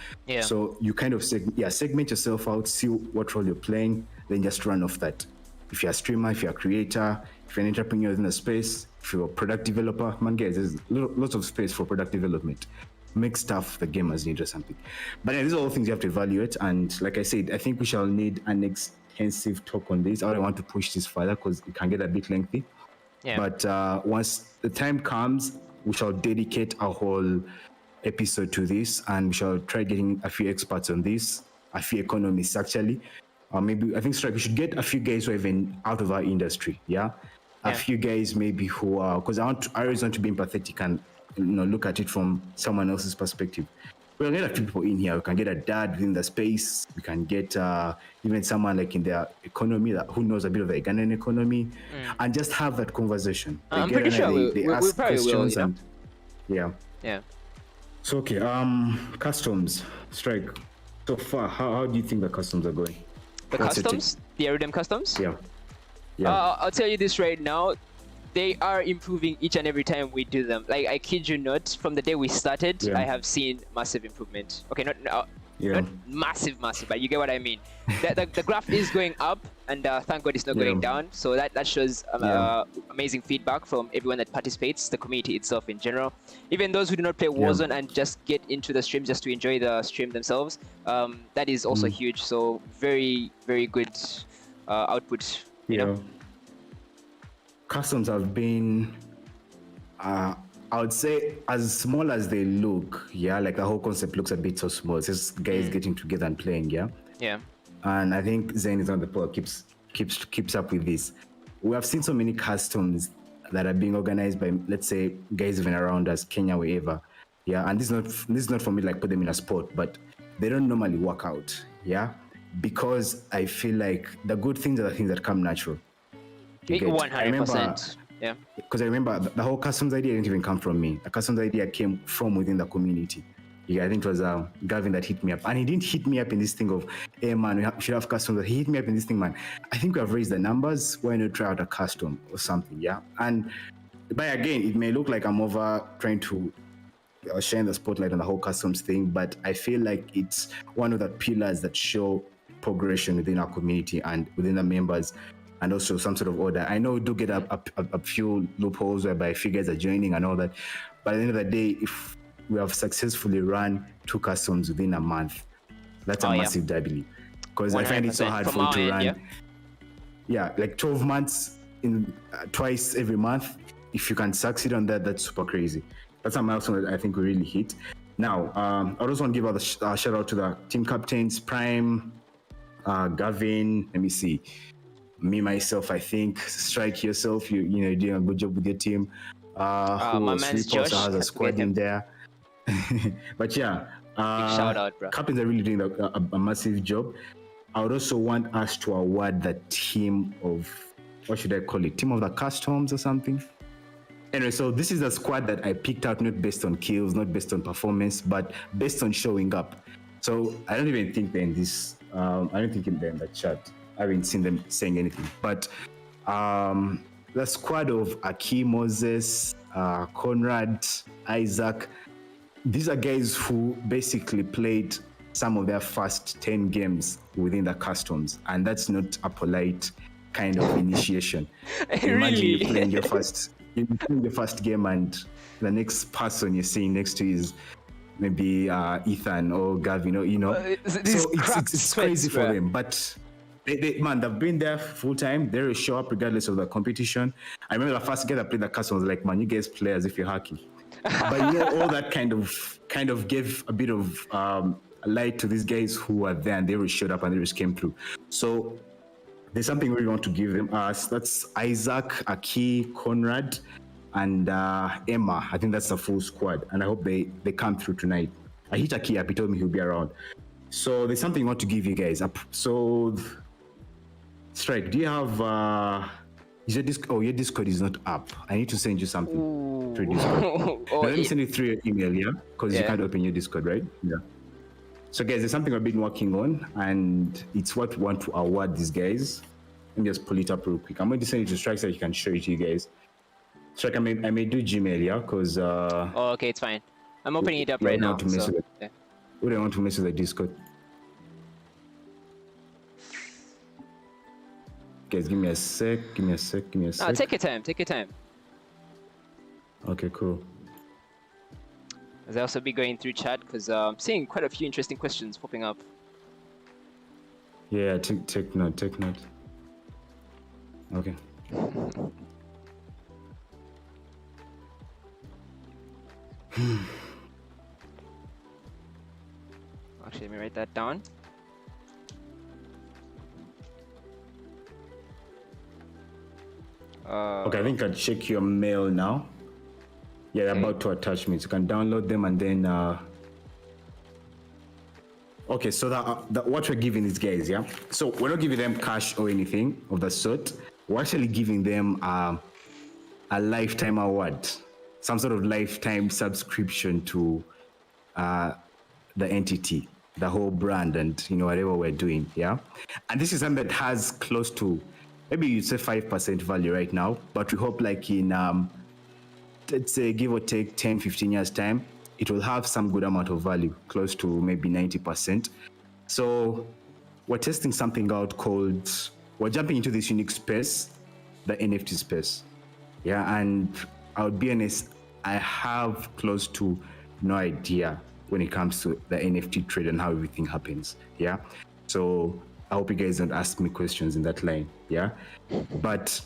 C: so you kind of segment yourself out, see what role you're playing, then just run off that. If you're a streamer, if you're a creator, if you're an entrepreneur within a space, if you're a product developer, man, guys, there's lots of space for product development. Make stuff the gamers need or something. But these are all things you have to evaluate. And like I said, I think we shall need an extensive talk on this. I don't want to push this further because it can get a bit lengthy. But once the time comes, we shall dedicate a whole episode to this, and we shall try getting a few experts on this, a few economists actually, or maybe I think Stryk, we should get a few guys who are even out of our industry, a few guys maybe who are, because I always want to be empathetic and look at it from someone else's perspective. We'll get a few people in here. We can get a dad within the space. We can get even someone like in their economy who knows a bit of the Ghanaian economy, and just have that conversation.
B: I'm pretty sure they ask questions and
C: So okay, customs, Stryk. So far, how do you think the customs are going?
B: The customs? The Arudem customs?
C: Yeah.
B: I'll tell you this right now. They are improving each and every time we do them. Like, I kid you not, from the day we started, I have seen massive improvement. Okay, not massive, but you get what I mean. The graph is going up, and thank God it's not going down. So that shows amazing feedback from everyone that participates, the community itself in general. Even those who do not play Warzone and just get into the stream just to enjoy the stream themselves, that is also huge. So very, very good output, you know.
C: Customs have been, I would say, as small as they look, like the whole concept looks a bit so small. It's just guys getting together and playing, And I think Zen is on the pole, keeps up with this. We have seen so many customs that are being organized by, let's say, guys even around us, Kenya, wherever. And this is not for me like put them in a spot, but they don't normally work out, because I feel like the good things are the things that come natural.
B: 100%.
C: Because I remember the whole customs idea didn't even come from me. The customs idea came from within the community. Yeah, I think it was Gavin that hit me up. And he didn't hit me up in this thing of, hey man, we should have customers. He hit me up in this thing, man. I think we have raised the numbers. Why not try out a custom or something? Yeah. And but again, it may look like I'm over trying to shine the spotlight on the whole customs thing, but I feel like it's one of the pillars that show progression within our community and within the members, and also some sort of order. I know we do get a few loopholes whereby figures are joining and all that, but at the end of the day, if we have successfully run 2 customs within a month, that's a massive W. Because I find it so hard for you to run. Yeah, like 12 months in twice every month. If you can succeed on that, that's super crazy. That's a milestone that I think we really hit. Now, I also want to give a shout out to the team captains, Prime, Gavin. Let me see. Me, myself, I think. Stryk yourself, you're doing a good job with your team.
B: My man's Josh.
C: Also has a squad in there. But yeah,
B: shout out, bro.
C: Captains are really doing a massive job. I would also want us to award the team of, what should I call it? Team of the customs or something? Anyway, so this is a squad that I picked out not based on kills, not based on performance, but based on showing up. So I don't even think they're in this, I don't think they're in the chat. I haven't seen them saying anything. But the squad of Aki, Moses, Conrad, Isaac, these are guys who basically played some of their first 10 games within the customs, and that's not a polite kind of initiation. Imagine you playing your first game, and the next person you're seeing next to is maybe Ethan or Gavin, So it's crazy for them, but they've been there full time. They will show up regardless of the competition. I remember the first guy that played the custom was like, man, you guys play as if you're hacking. But all that kind of gave a bit of light to these guys who were there, and they really showed up and they just came through. So there's something we want to give them. That's Isaac, Aki, Conrad, and Emma. I think that's the full squad, and I hope they come through tonight. I hit Aki up. He told me he'll be around. So there's something I want to give you guys. So Stryk, do you have? Your Discord is not up. I need to send you something through Discord. Let me send it through your email, yeah? Because you can't open your Discord, right? Yeah. So guys, there's something I've been working on, and it's what we want to award these guys. Let me just pull it up real quick. I'm going to send it to Stryk so he can show it to you guys. Stryk, I may do Gmail, yeah? Because
B: okay, it's fine. I'm opening it up right now.
C: We don't want to mess with the Discord. Guys, give me a sec.
B: Take your time.
C: Okay, cool.
B: As I also be going through chat, because I'm seeing quite a few interesting questions popping up.
C: Yeah, take note. Okay.
B: Actually, let me write that down.
C: Okay, I think I'll check your mail now. Yeah, they're about to attach me. So you can download them and then. Okay, so what we're giving these guys, yeah. So we're not giving them cash or anything of the sort. We're actually giving them a lifetime award, some sort of lifetime subscription to the entity, the whole brand, and whatever we're doing, yeah. And this is something that has close to, maybe you'd say 5% value right now, but we hope like in let's say give or take 10-15 years time, it will have some good amount of value, close to maybe 90%. So we're testing something out called, we're jumping into this unique space, the NFT space. Yeah, and I'll be honest, I have close to no idea when it comes to the NFT trade and how everything happens. Yeah, so I hope you guys don't ask me questions in that line. Yeah, but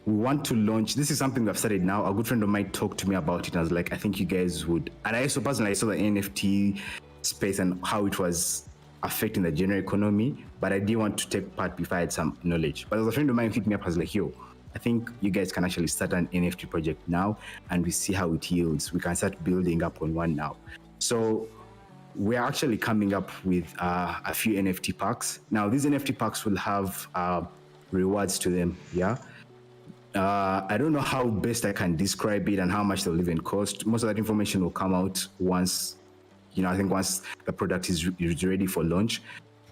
C: we want to launch, this is something we've started now. A good friend of mine talked to me about it and I was like, I think you guys would. And I also personally saw the NFT space and how it was affecting the general economy, but I didn't want to take part before I had some knowledge. But as a friend of mine hit me up, I was like, yo, I think you guys can actually start an NFT project now and we see how it yields. We can start building up on one now. So we're actually coming up with a few NFT packs. Now, these NFT packs will have rewards to them, yeah? I don't know how best I can describe it and how much they'll even cost. Most of that information will come out once I think once the product is ready for launch.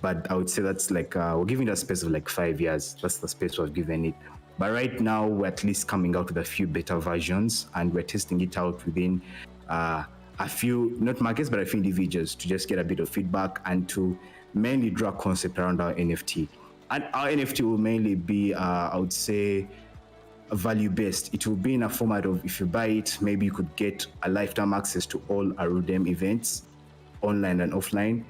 C: But I would say that's like, we're giving it a space of like 5 years. That's the space we're giving it. But right now, we're at least coming out with a few beta versions, and we're testing it out within a few, not markets, but a few individuals to just get a bit of feedback and to mainly draw concept around our NFT. And our NFT will mainly be, I would say, value-based. It will be in a format of, if you buy it, maybe you could get a lifetime access to all Arudem events, online and offline.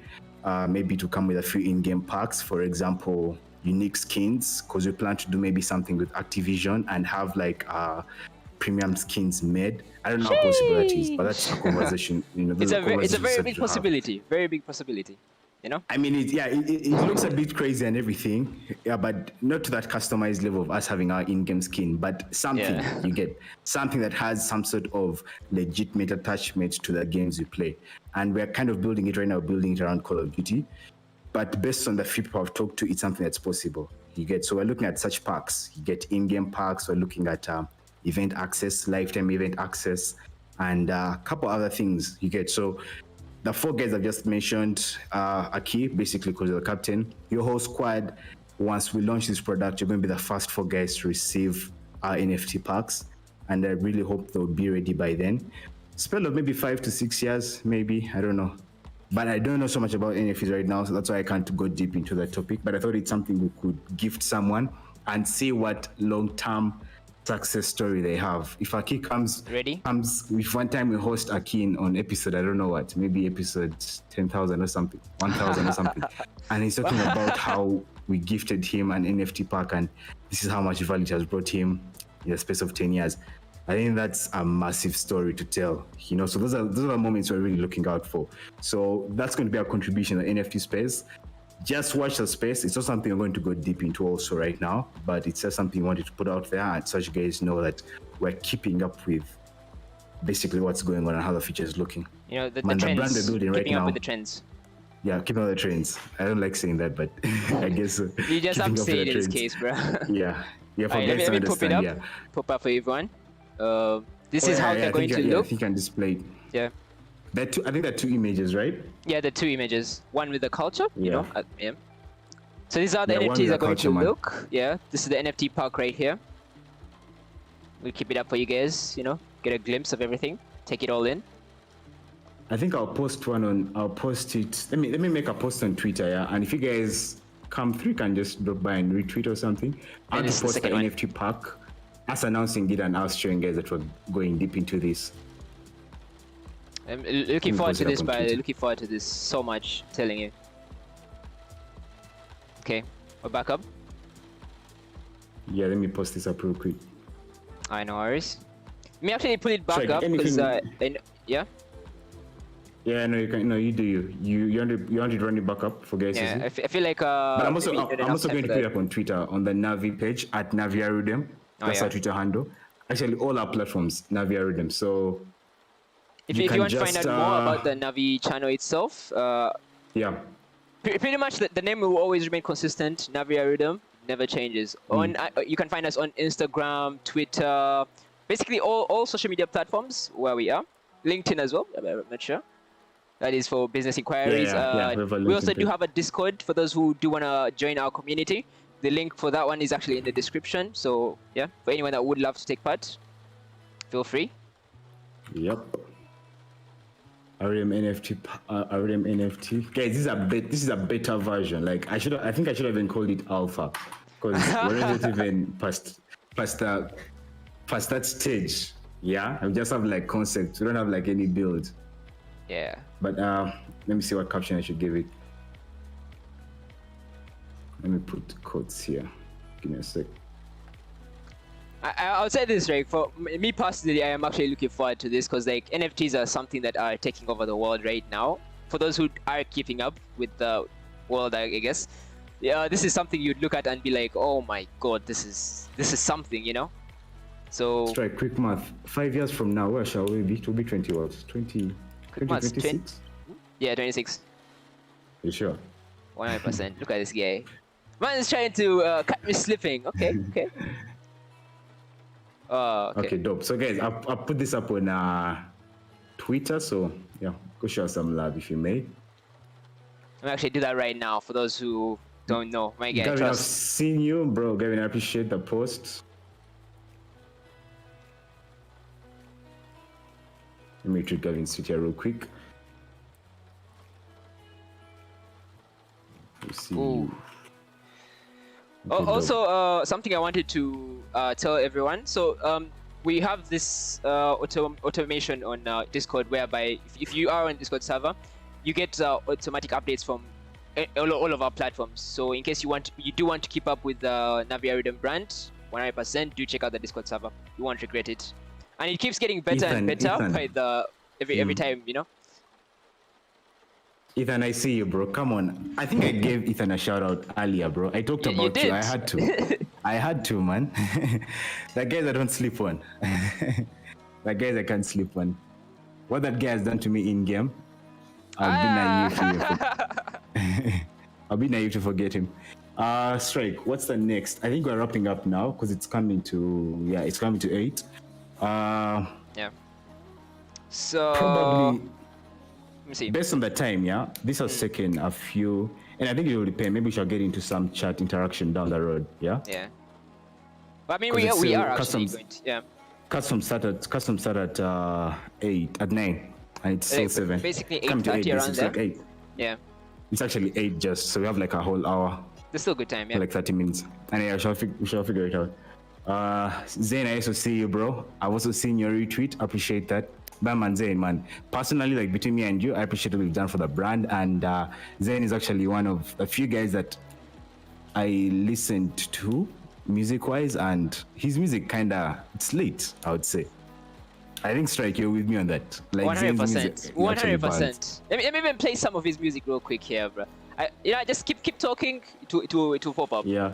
C: Maybe to come with a few in-game packs, for example, unique skins, because we plan to do maybe something with Activision and have like premium skins made. I don't know how possible that is, but that's a conversation.
B: It's a very big possibility. Very big possibility.
C: I mean, it looks a bit crazy and everything, but not to that customized level of us having our in-game skin, but something you get, something that has some sort of legitimate attachment to the games we play. And we're kind of building it right now, building it around Call of Duty. But based on the few people I've talked to, it's something that's possible. So we're looking at such packs. You get in-game packs. We're looking at event access, lifetime event access, and a couple other things you get. So the 4 guys I've just mentioned are key, basically, because you're the captain. Your whole squad, once we launch this product, you're going to be the first 4 guys to receive our NFT packs. And I really hope they'll be ready by then. Spell of maybe 5 to 6 years, maybe, I don't know. But I don't know so much about NFTs right now, so that's why I can't go deep into that topic. But I thought it's something we could gift someone and see what long-term success story they have. If Aki comes, if one time we host Aki on episode, I don't know what, maybe episode 10,000 or something, 1,000 or something, and he's talking about how we gifted him an NFT pack and this is how much value it has brought him in the space of 10 years. I think that's a massive story to tell, so those are the moments we're really looking out for. So that's going to be our contribution in the NFT space. Just watch the space. It's not something I'm going to go deep into also right now, but it's just something I wanted to put out there and so you guys know that we're keeping up with basically what's going on and how the future is looking.
B: The trends,
C: the brand we're building right
B: keeping
C: now,
B: up with the trends.
C: Yeah, keeping up with the trends. I don't like saying that, but I guess
B: you just have to say it in this case, bro.
C: Yeah, for
B: right,
C: guys to understand.
B: Pop up for everyone. This is how they're going to look.
C: I think you can display it.
B: Yeah.
C: I think there are 2 images, right?
B: Yeah, the 2 images. One with the culture,
C: yeah.
B: So these are the NFTs are going to look. Yeah, this is the NFT pack right here. We'll keep it up for you guys, get a glimpse of everything, take it all in.
C: I think I'll post it. Let me make a post on Twitter, yeah. And if you guys come through, you can just drop by and retweet or something. I'll post the NFT pack, us announcing it and us showing guys that we're going deep into this.
B: I'm looking forward to this, but looking forward to this so much, I'm telling you. Okay, we're back up.
C: Yeah, let me post this up real quick.
B: I know, worries. Let me actually put it back up because yeah.
C: Yeah, no, you can. No, you do you want to run it back up for guys.
B: Yeah, I feel like.
C: But I'm also going to put it up on Twitter on the Navvi page at Navvi Arudem. That's our Twitter handle. Actually, all our platforms Navvi Arudem. So.
B: If you want to find out more about the Navvi channel itself,
C: yeah,
B: pretty much the name will always remain consistent. Navvi Arudem never changes. You can find us on Instagram, Twitter, basically all social media platforms where we are. LinkedIn as well. I'm not sure. That is for business inquiries. We also do have a Discord for those who do want to join our community. The link for that one is actually in the description. So yeah, for anyone that would love to take part, feel free.
C: Yep. Arudem NFT. Guys, this is a beta version. Like I think I should have even called it alpha, because we're not even past that stage. Yeah, we just have like concepts. We don't have like any build.
B: Yeah.
C: But let me see what caption I should give it. Let me put quotes here. Give me a sec.
B: I'll say this, right? For me personally, I am actually looking forward to this because like NFTs are something that are taking over the world right now. For those who are keeping up with the world, I guess, yeah, this is something you'd look at and be like, oh my god, this is something, So.
C: Stryk, quick math. 5 years from now, where shall we be? It will be 20 what? 26?
B: Yeah, 26.
C: You sure?
B: 100%. Look at this guy. Man is trying to cut me slipping. Okay. Okay,
C: dope. So guys, I'll put this up on Twitter, so yeah, Go show some love if you may.
B: I'm actually do that right now for those who don't know. My guy,
C: Gavin, I've seen you, bro. Gavin, I appreciate the post. Let me treat Gavin's Twitter real quick. See.
B: Also, something I wanted to tell everyone. So we have this automation on Discord, whereby if you are on Discord server, you get automatic updates from all of our platforms. So in case you do want to keep up with the Navvi Arudem brand 100%, do check out the Discord server. You won't regret it, and it keeps getting better and better by the every time, you know.
C: Ethan, I see you, bro. Come on. I think I gave Ethan a shout out earlier, bro. I talked about you. I had to. I had to, man. That guys I don't sleep on. That guys I can't sleep on. What that guy has done to me in game, I'll be naive to forget him. Stryk, what's the next? I think we're wrapping up now because it's coming to 8.
B: Yeah. So
C: probably.
B: Let me see.
C: Based on the time, this has taken a few, and I think it will depend. Maybe we shall get into some chat interaction down the road, yeah.
B: But I mean, we are actually going to,
C: Custom start at 9, and it's still 7.
B: Basically 8:30 around there.
C: Like 8.
B: Yeah.
C: It's actually 8 just, so we have like a whole hour.
B: There's still good time, yeah.
C: Like 30 minutes, and we shall figure it out. Zane, I also see you, bro. I've also seen your retweet. Appreciate that. Man, Zayn, man. Personally, like between me and you, I appreciate what we've done for the brand. And Zayn is actually one of a few guys that I listened to music-wise, and his music it's late, I would say. I think Stryk, you're with me on that. Like
B: 100%. 100%. Let me even play some of his music real quick here, bro. Just keep talking to pop up.
C: Yeah.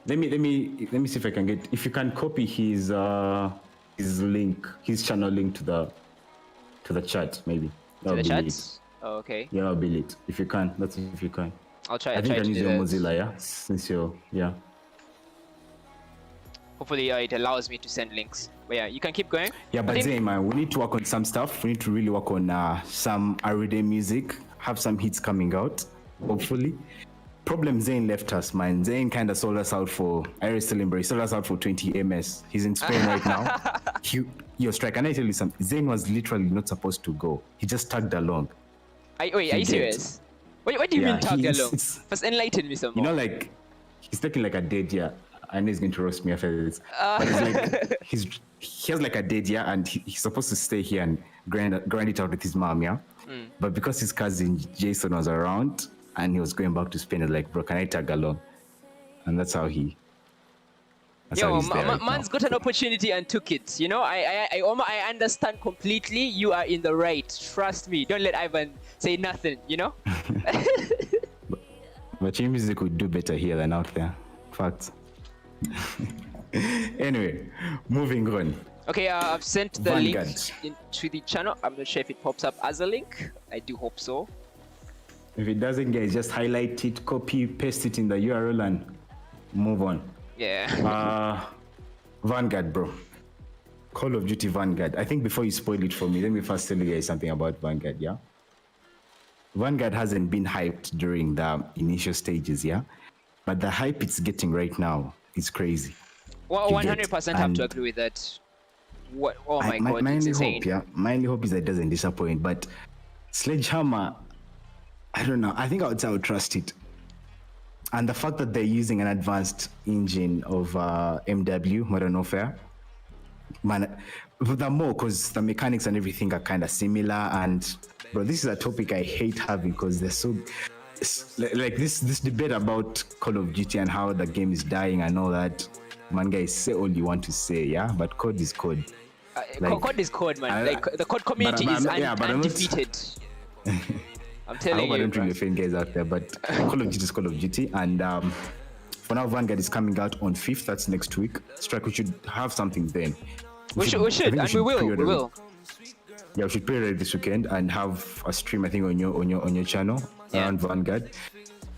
C: Let me see if I can get. If you can copy his link, his channel link to the chat, maybe.
B: To the chat? Oh, okay.
C: Yeah, I'll be lit. If you can, that's if you can.
B: I'll try.
C: I think I can use your Mozilla, yeah, since you're
B: Hopefully, it allows me to send links. But yeah, you can keep going.
C: Yeah, but Zay, man, we need to work on some stuff. We need to really work on some Arudem music. Have some hits coming out, hopefully. Problem Zayn left us, man. Zayn kind of sold us out for, I still embrace, sold us out for 20 MS. He's in Spain right now. Yo, Stryk, can I tell you something? Zayn was literally not supposed to go. He just tagged along.
B: Are you serious? What do you mean tagged along? First enlighten me some more.
C: You know, like, he's taking like a dead year. I know he's going to roast me after this. But it's like, he has like a dead year, and he's supposed to stay here and grind it out with his mom, yeah? But because his cousin Jason was around, and he was going back to Spain, like, bro, can I tag along? And that's how he.
B: Man's got an opportunity and took it. You know, I understand completely. You are in the right. Trust me. Don't let Ivan say nothing. You know.
C: but your music would do better here than out there. Facts. Anyway, moving on.
B: Okay, I've sent the link into the channel. I'm not sure if it pops up as a link. I do hope so.
C: If it doesn't, guys, just highlight it, copy, paste it in the URL, and move on.
B: Yeah.
C: Vanguard, bro. Call of Duty Vanguard. I think before you spoil it for me, let me first tell you guys something about Vanguard, yeah? Vanguard hasn't been hyped during the initial stages, yeah? But the hype it's getting right now is crazy.
B: Well, 100% have to agree with that. Oh my god,
C: my
B: it's
C: only
B: insane.
C: hope, yeah? My only hope is that it doesn't disappoint, but Sledgehammer, I don't know. I think I would trust it. And the fact that they're using an advanced engine of MW, Modern Warfare, man, the more, because the mechanics and everything are kind of similar. And, bro, this is a topic I hate having because they're so... Like this debate about Call of Duty and how the game is dying and all that. Man, guys, say all you want to say, yeah? But code is code.
B: Code is code, man. The code community is undefeated. I'm telling you.
C: I don't really offend guys out there, but Call of Duty is Call of Duty. And for now, Vanguard is coming out on 5th. That's next week. Stryk, we should have something then.
B: We should, and we will.
C: Yeah, we should pre-read this weekend and have a stream, I think, on your channel around Vanguard.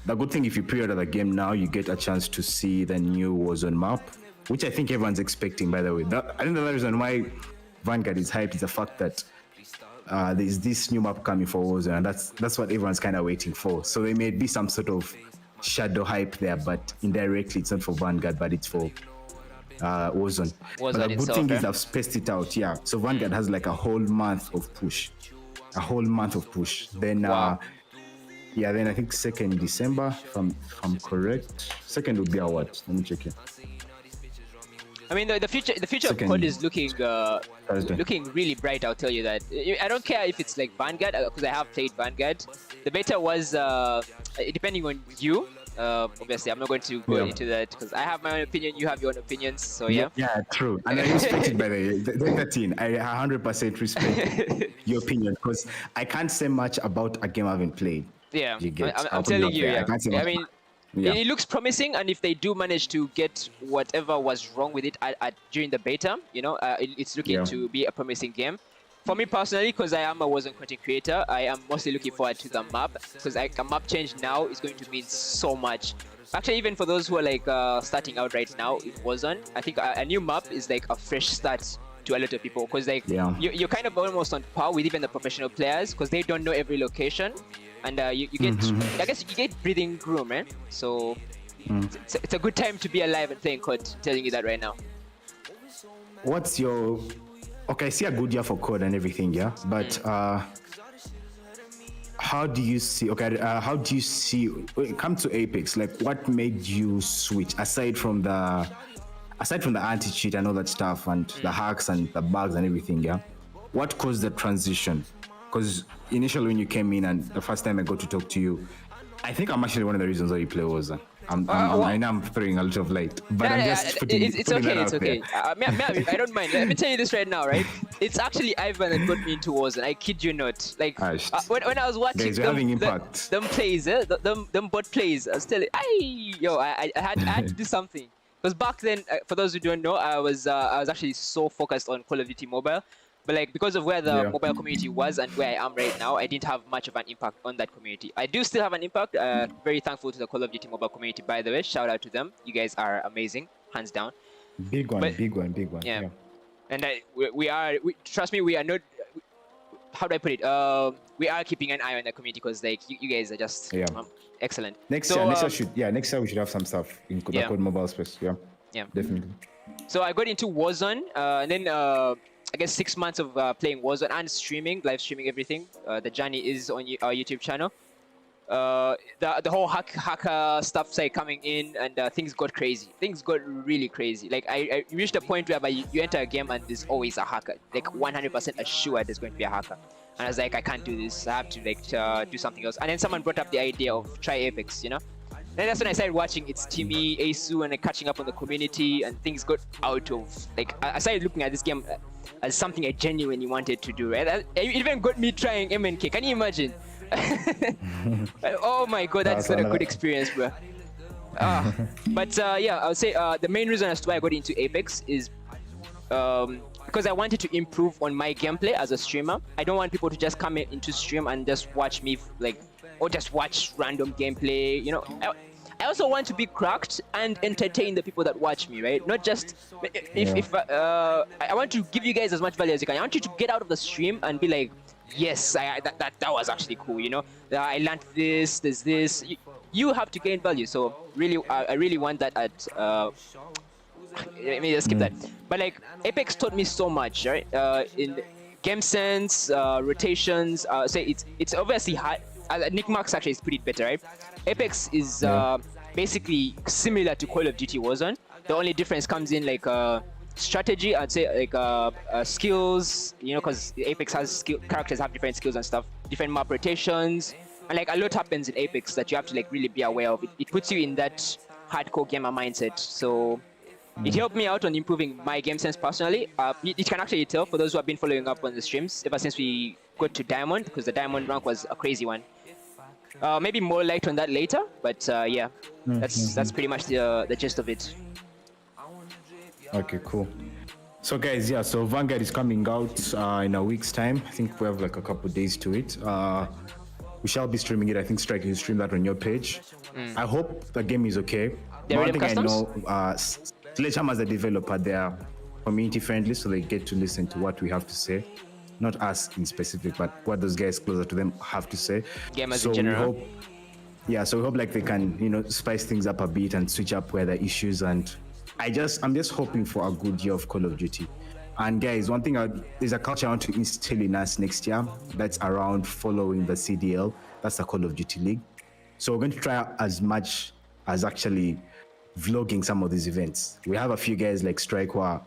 C: The good thing, if you pre-order the game now, you get a chance to see the new Warzone map, which I think everyone's expecting, by the way. I think the reason why Vanguard is hyped is the fact that there's this new map coming for Warzone, and that's what everyone's kind of waiting for. So there may be some sort of shadow hype there, but indirectly it's not for Vanguard, but it's for Warzone. But the good thing is I've spaced it out. Yeah, so Vanguard has like a whole month of push. Then then I think 2nd December, if I'm correct. 2nd would be our what? Let me check it.
B: I mean, the future of COD is looking really bright. I'll tell you that. I don't care if it's like Vanguard, because I have played Vanguard. The beta was depending on you. Obviously, I'm not going to go into that because I have my own opinion. You have your own opinions. So yeah.
C: Yeah, true. And I respect it, by the 13. I 100% respect your opinion because I can't say much about a game I haven't played.
B: Yeah, I'm telling you. Yeah. I mean. Yeah. It looks promising, and if they do manage to get whatever was wrong with it during the beta, it's looking to be a promising game. For me personally, because I am a Warzone content creator, I am mostly looking forward to the map, because a map change now is going to mean so much. Actually, even for those who are like starting out right now in Warzone, I think a new map is like a fresh start to a lot of people, because like you're kind of almost on par with even the professional players, because they don't know every location. And you get, I guess you get breathing room, man. So it's a good time to be alive and playing COD. Telling you that right now.
C: What's your? Okay, I see a good year for COD and everything, yeah. But how do you see? Okay, how do you see when it comes to Apex? Like, what made you switch aside from the anti-cheat and all that stuff and the hacks and the bugs and everything, yeah? What caused the transition? Because initially when you came in and the first time I got to talk to you, I think I'm actually one of the reasons why you play Warzone. I know I'm throwing a lot of light, but I'm just putting
B: it's okay. I don't mind. Let me tell you this right now, right? It's actually Ivan that got me into Warzone. I kid you not. Like when I was watching them plays, them bot plays, I was telling, I had to do something. Because back then, for those who don't know, I was actually so focused on Call of Duty Mobile. But like because of where the mobile community was and where I am right now, I didn't have much of an impact on that community. I do still have an impact. Very thankful to the Call of Duty mobile community, by the way. Shout out to them. You guys are amazing, hands down.
C: Big one.
B: Yeah. And trust me, we are not. How do I put it? We are keeping an eye on the community because like you guys are just excellent.
C: Next year we should have some stuff in the Code mobile space. Yeah, definitely.
B: So I got into Warzone, and then. I guess 6 months of playing Warzone and streaming, live streaming everything. The journey is on our YouTube channel. The whole hacker stuff started coming in, and things got crazy. Things got really crazy. Like I reached a point where you enter a game and there's always a hacker. Like 100% assured there's going to be a hacker. And I was like, I can't do this. I have to like do something else. And then someone brought up the idea of try Apex, And that's when I started watching It's Timmy, Asu, and catching up on the community, and things got out of like I started looking at this game as something I genuinely wanted to do. Right? It even got me trying MNK. Can you imagine? Oh my god, that's not a good experience, bro. But I would say the main reason as to why I got into Apex is because I wanted to improve on my gameplay as a streamer. I don't want people to just come into stream and just watch me or just watch random gameplay. I also want to be cracked and entertain the people that watch me, right? Not just I want to give you guys as much value as you can. I want you to get out of the stream and be like, yes, that was actually cool, I learned this, there's this. You have to gain value. So really, I really want that at. Let me just skip that. But like Apex taught me so much, right? In game sense, rotations. Say it's obviously hard. Nick Marks actually is pretty better, right? Apex is basically similar to Call of Duty Warzone. The only difference comes in like strategy. I'd say like skills, because Apex has characters have different skills and stuff, different map rotations, and like a lot happens in Apex that you have to like really be aware of. It puts you in that hardcore gamer mindset. So it helped me out on improving my game sense personally. It can actually tell for those who have been following up on the streams ever since we got to Diamond, because the Diamond rank was a crazy one. Maybe more light on that later, but that's pretty much the gist of it.
C: Okay, cool. So guys, so Vanguard is coming out in a week's time. I think we have like a couple days to it. We shall be streaming it. I think Stryk, you stream that on your page. I hope the game is okay. One thing I know, Sledgehammer as a developer, they are community friendly, so they get to listen to what we have to say. not us in specific, but what those guys closer to them have to say.
B: Gamers in general.
C: So we hope like they can, spice things up a bit and switch up where the issues. And I'm just hoping for a good year of Call of Duty. And guys, one thing there's a culture I want to instill in us next year that's around following the CDL. That's the Call of Duty League. So we're going to try as much as actually vlogging some of these events. We have a few guys like Stryk who are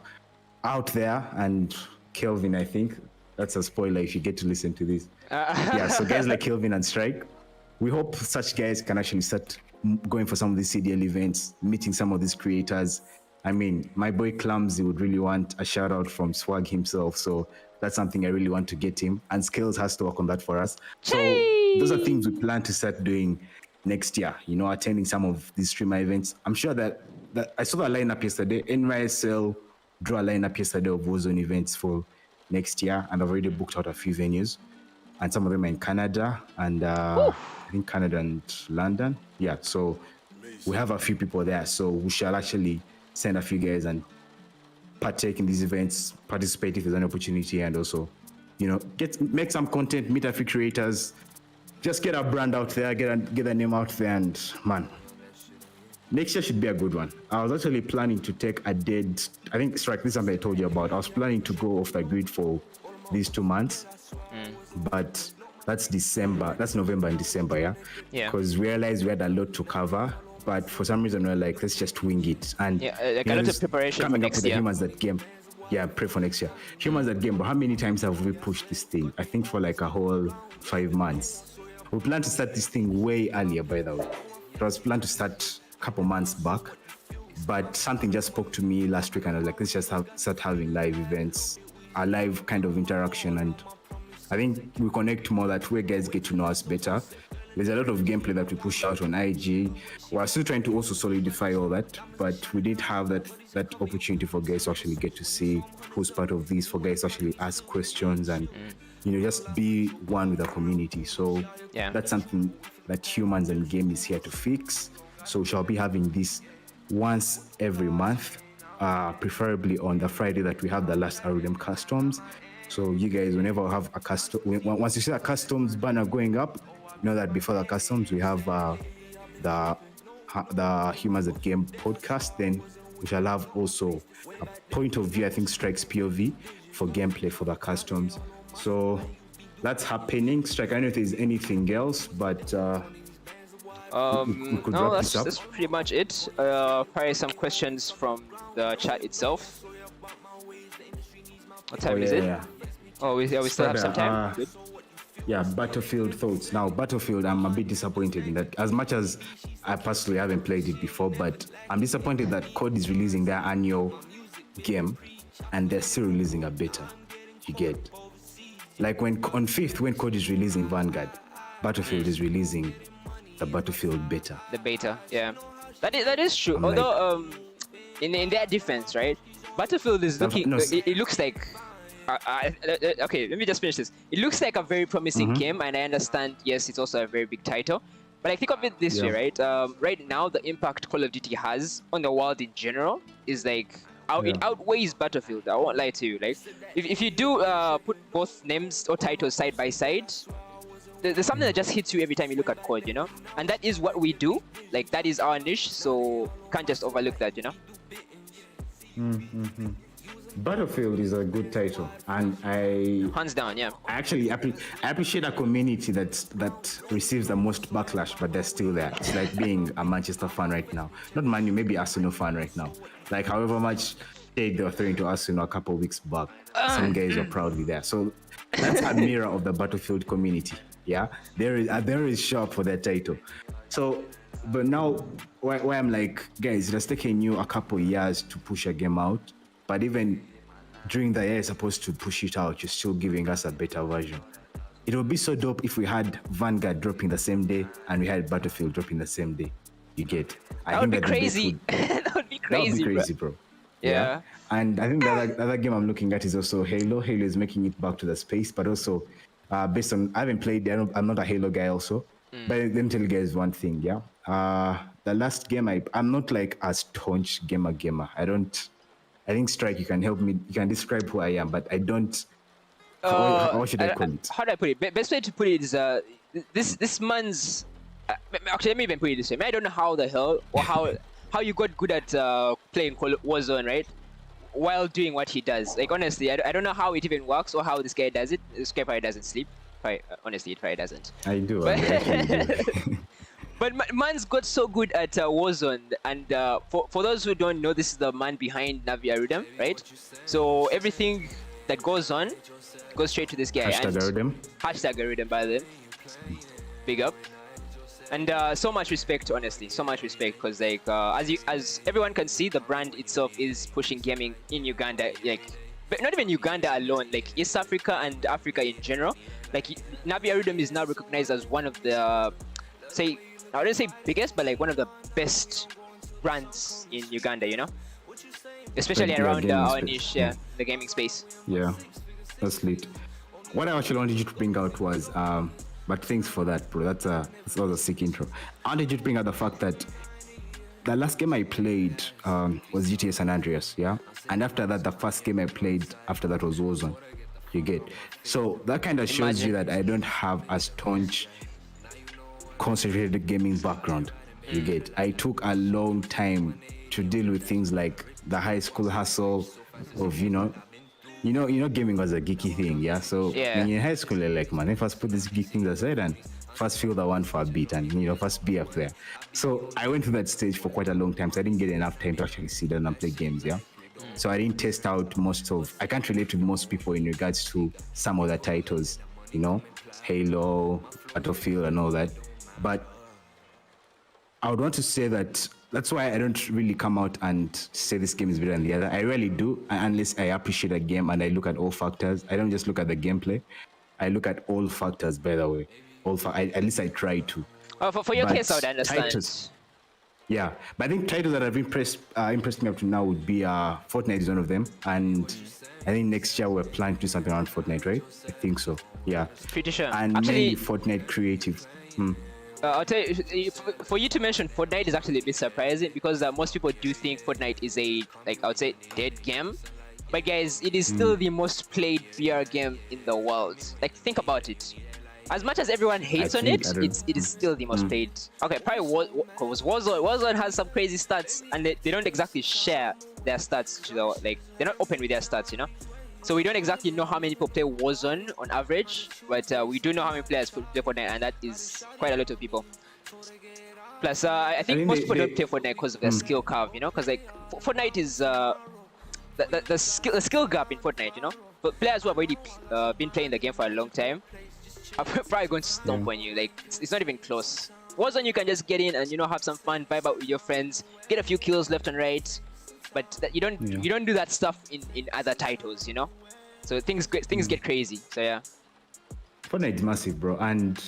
C: out there, and Kelvin, I think. That's a spoiler if you get to listen to this. So guys like Kelvin and Stryk, we hope such guys can actually start going for some of these CDL events, meeting some of these creators. I mean, my boy Clumsy would really want a shout out from Swag himself. So that's something I really want to get him. And Skills has to work on that for us. So those are things we plan to start doing next year, attending some of these streamer events. I'm sure that I saw the lineup yesterday. NYSL drew a lineup yesterday of Warzone events for next year. And I've already booked out a few venues. And some of them are in Canada and I think Canada and London. Yeah, so we have a few people there. So we shall actually send a few guys and partake in these events, participate if there's an opportunity, and also, make some content, meet a few creators, just get our brand out there, get a name out there, and man, next year should be a good one. I was actually planning to take I think Stryk, this is something I told you about. I was planning to go off the grid for these 2 months. But that's November and December, yeah? Because we realized we had a lot to cover, but for some reason we're like, let's just wing it. And
B: a lot of preparation for next year.
C: Humans that game. Yeah, pray for next year. Humans that game, but how many times have we pushed this thing? I think for like a whole 5 months. We plan to start this thing way earlier, by the way. It was planned to start a couple months back, but something just spoke to me last week and I was like, let's just start having live events, a live kind of interaction, and I think we connect more that way guys get to know us better. There's a lot of gameplay that we push out on IG. We're still trying to also solidify all that, but we did have that opportunity for guys to actually get to see who's part of this, for guys to actually ask questions and just be one with the community. So that's something that Humans and Game is here to fix. So we shall be having this once every month, preferably on the Friday that we have the last Arudem customs. So you guys, whenever we have a custom, once you see a customs banner going up, know that before the customs we have the Humans at Game podcast. Then we shall have also a point of view, I think Stryk's POV for gameplay for the customs. So that's happening. Stryk, I don't know if there's anything else, but we could wrap this up.
B: That's pretty much it. Probably some questions from the chat itself. What time is it?
C: Yeah.
B: Oh, we still have some time. Good.
C: Yeah, Battlefield thoughts. Now, Battlefield, I'm a bit disappointed in that. As much as I personally haven't played it before, but I'm disappointed that COD is releasing their annual game and they're still releasing a beta. You get? Like on 5th, when COD is releasing Vanguard, Battlefield is releasing the Battlefield beta.
B: The beta, yeah. That is true. Although, in their defense, right? Battlefield is looking. It looks like. Okay, let me just finish this. It looks like a very promising game, and I understand. Yes, it's also a very big title. But I think of it this way, right? Right now, the impact Call of Duty has on the world in general is like it outweighs Battlefield. I won't lie to you. Like, if you do put both names or titles side by side, there's something that just hits you every time you look at COD, And that is what we do. Like, that is our niche, so can't just overlook that,
C: Battlefield is a good title, and
B: hands down, yeah.
C: I appreciate a community that receives the most backlash, but they're still there. It's like being a Manchester fan right now, not Man U, maybe Arsenal fan right now. Like however much shade they were throwing to Arsenal a couple of weeks back, some guys are proudly there. So that's a mirror of the Battlefield community. Yeah, there is sharp for that title. So, but now where I'm like, guys, it has taken you a couple of years to push a game out. But even during the year you're supposed to push it out, you're still giving us a better version. It would be so dope if we had Vanguard dropping the same day and we had Battlefield dropping the same day. You get?
B: That would be crazy. That would be crazy,
C: bro.
B: Yeah.
C: And I think the other game I'm looking at is also Halo. Halo is making it back to the space, but also based on, I haven't played, I'm not a Halo guy also. But let me tell you guys one thing, yeah? The last game, I'm not like a staunch gamer. I think Stryk, you can help me, you can describe who I am, but I don't How should I call it?
B: How do I put it? Best way to put it is this man's. Actually, let me even put it this way. I don't know how the hell or how you got good at playing Warzone, right? While doing what he does. Like honestly, I don't know how it even works or how this guy does it. This guy probably doesn't sleep. Honestly, it probably doesn't.
C: I do.
B: But,
C: I actually do.
B: but man's got so good at Warzone, and for those who don't know, this is the man behind Navvi Arudem, right? So everything that goes on goes straight to this guy.
C: Arudem.
B: Arudem, by the way. Big up. And so much respect, honestly, so much respect, because like as everyone can see, the brand itself is pushing gaming in Uganda, like, but not even Uganda alone, like East Africa and Africa in general. Like Navvi Arudem is now recognized as one of the, I wouldn't say biggest, but like one of the best brands in Uganda, you know, especially
C: like
B: around our niche, the gaming space.
C: Yeah, that's lit. What I actually wanted you to bring out was, but thanks for that, bro. That's was a sick intro. I wanted you to bring out the fact that the last game I played was GTA San Andreas, yeah? And after that, the first game I played after that was Warzone. You get? So that kind of shows you that I don't have a staunch, concentrated gaming background. You get? I took a long time to deal with things like the high school hustle of, you know, gaming was a geeky thing, yeah? So when you're in high school, you're like, man, first put these geek things aside and first feel the one for a bit and, you know, first be up there. So I went through that stage for quite a long time, so I didn't get enough time to actually sit down and play games, yeah? So I didn't test out I can't relate to most people in regards to some of the titles, you know, Halo, Battlefield and all that. But I would want to say that's why I don't really come out and say this game is better than the other. I really do, unless I appreciate a game and I look at all factors. I don't just look at the gameplay. I look at all factors, by the way. At least I try to.
B: For your case, I would understand.
C: Titles, yeah, but I think titles that have impressed me up to now would be Fortnite is one of them, and I think next year we're planning to do something around Fortnite, right? I think so. Yeah.
B: Pretty sure.
C: And
B: actually,
C: mainly Fortnite creative.
B: I'll tell you, for you to mention Fortnite is actually a bit surprising because most people do think Fortnite is a, like, I would say, dead game. But guys, it is still the most played VR game in the world. Like, think about it. As much as everyone hates on it, it is still the most played. Okay, probably because Warzone has some crazy stats, and they don't exactly share their stats. You know, like, they're not open with their stats, you know. So we don't exactly know how many people play Warzone on average, but we do know how many players play Fortnite, and that is quite a lot of people. Plus, I think most people don't play Fortnite because of their skill curve, you know, because like Fortnite is the skill gap in Fortnite, you know. But players who have already been playing the game for a long time are probably going to stomp on you. Like it's not even close. Warzone, you can just get in and, you know, have some fun, vibe out with your friends, get a few kills left and right. But you don't do that stuff in other titles, you know. So things get crazy. So yeah.
C: Fortnite is massive, bro. And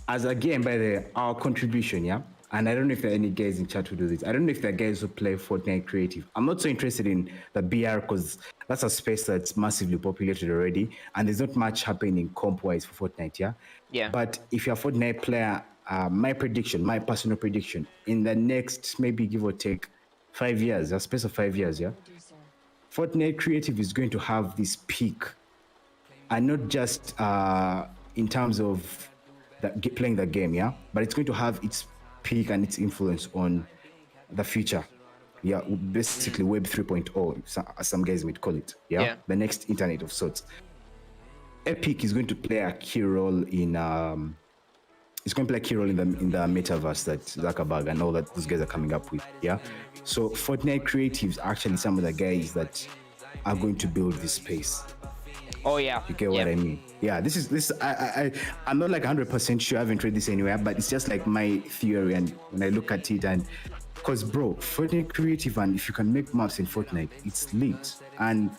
C: as a game, by the our contribution, yeah. And I don't know if there are any guys in chat who do this. I don't know if there are guys who play Fortnite creative. I'm not so interested in the BR because that's a space that's massively populated already, and there's not much happening comp-wise for Fortnite, yeah.
B: Yeah.
C: But if you're a Fortnite player, my personal prediction, in the next maybe give or take 5 years, a space of 5 years, yeah, Fortnite creative is going to have this peak, and not just in terms of playing the game, yeah, but it's going to have its peak and its influence on the future, yeah, basically Web 3.0, as some guys might call it, yeah, the next internet of sorts. Epic is going to play a key role in it's going to play a key role in the metaverse that Zuckerberg and all that those guys are coming up with, yeah. So Fortnite creatives are actually some of the guys that are going to build this space.
B: Oh yeah.
C: You get what I mean? Yeah, this I'm not like 100% sure, I haven't read this anywhere, but it's just like my theory, and when I look at it, and because bro, Fortnite creative, and if you can make maps in Fortnite, it's lit. And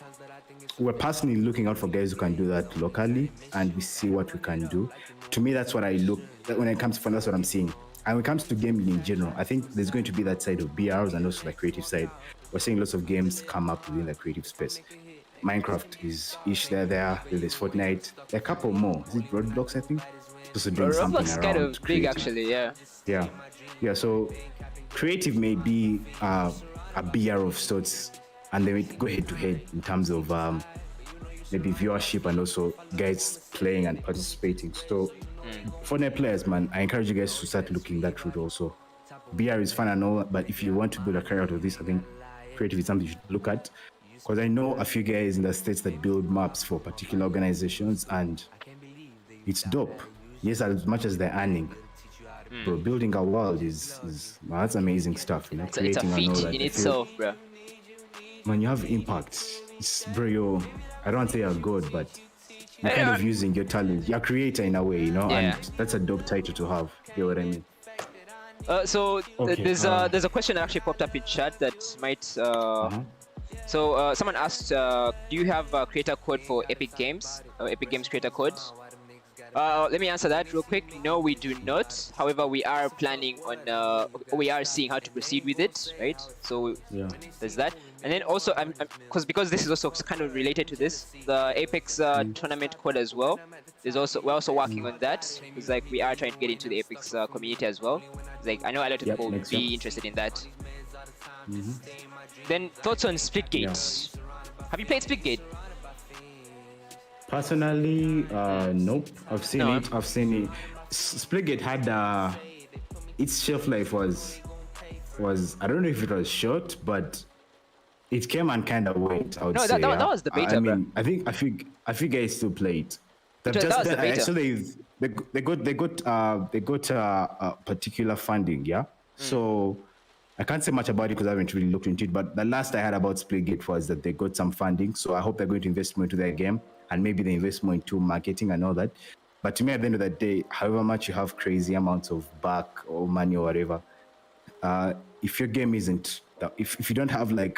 C: we're personally looking out for guys who can do that locally, and we see what we can do. To me, that's what I look when it comes to fun, that's what I'm seeing. And when it comes to gaming in general, I think there's going to be that side of BRs and also the creative side. We're seeing lots of games come up within the creative space. Minecraft is there's Fortnite. There are a couple more. Is it Roblox, I think? Also doing something
B: Roblox
C: around
B: kind of big,
C: creative.
B: actually, yeah.
C: Yeah. So creative may be a BR of sorts, and they may go head to head in terms of maybe viewership and also guys playing and participating. So for net players, man, I encourage you guys to start looking that route also. BR is fun and all, but if you want to build a career out of this, I think creative is something you should look at. Because I know a few guys in the States that build maps for particular organizations, and it's dope. Yes, as much as they're earning. Bro, building a world is that's amazing stuff, you know.
B: It's a feat in itself, bro.
C: Man, you have impact. Bro, I don't say you're good, but you're kind of using your talent. You're a creator in a way, you know, and that's a dope title to have. You know what I mean?
B: So there's a question that actually popped up in chat that might. So someone asked, do you have a creator code for Epic Games? Epic Games creator code? Let me answer that real quick. No, we do not. However, we are planning on, we are seeing how to proceed with it, right? So there's that. And then also, because this is also kind of related to this, the Apex tournament code as well. We're also working on that. It's like we are trying to get into the Apex community as well. It's like I know a lot of people would be interested in that. Then thoughts on Splitgate? Have you played Splitgate?
C: Personally, nope. I've seen it. Splitgate had its shelf life was I don't know if it was short, but it came and kind of went. I would say.
B: That was the beta.
C: I mean, I think a few guys still play it. Actually, they got a particular funding, yeah. So I can't say much about it because I haven't really looked into it. But the last I heard about Splitgate was that they got some funding. So I hope they're going to invest more into their game, and maybe they invest more into marketing and all that. But to me, at the end of the day, however much you have crazy amounts of back or money or whatever, if your game isn't, if you don't have I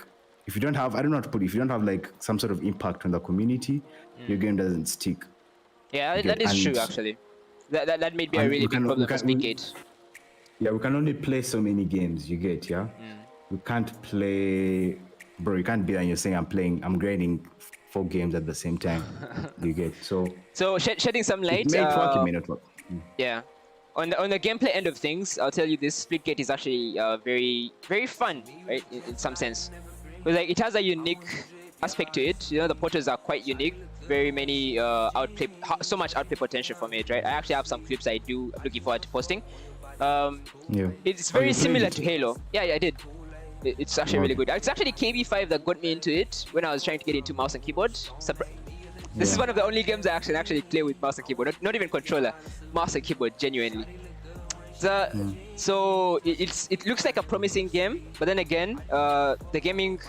C: don't know how to put it, if you don't have like some sort of impact on the community, your game doesn't stick.
B: Yeah, that is true actually. That may be a really big problem for Splitgate.
C: Yeah, we can only play so many games, you get, yeah? We can't play, bro, you can't be there and you're saying I'm grading 4 games at the same time, you get, so
B: shedding some light.
C: It may work, it may not work.
B: Yeah. On the gameplay end of things, I'll tell you this, Splitgate is actually very, very fun, right, in some sense. Because like, it has a unique aspect to it, you know, the portals are quite unique, very many so much outplay potential from it, right? I actually have some clips I'm looking forward to posting. It's very similar to Halo. Yeah, I did. It's actually really good. It's actually KB5 that got me into it when I was trying to get into mouse and keyboard. This is one of the only games I actually play with mouse and keyboard, not even controller, mouse and keyboard, genuinely. So it looks like a promising game, but then again, the gaming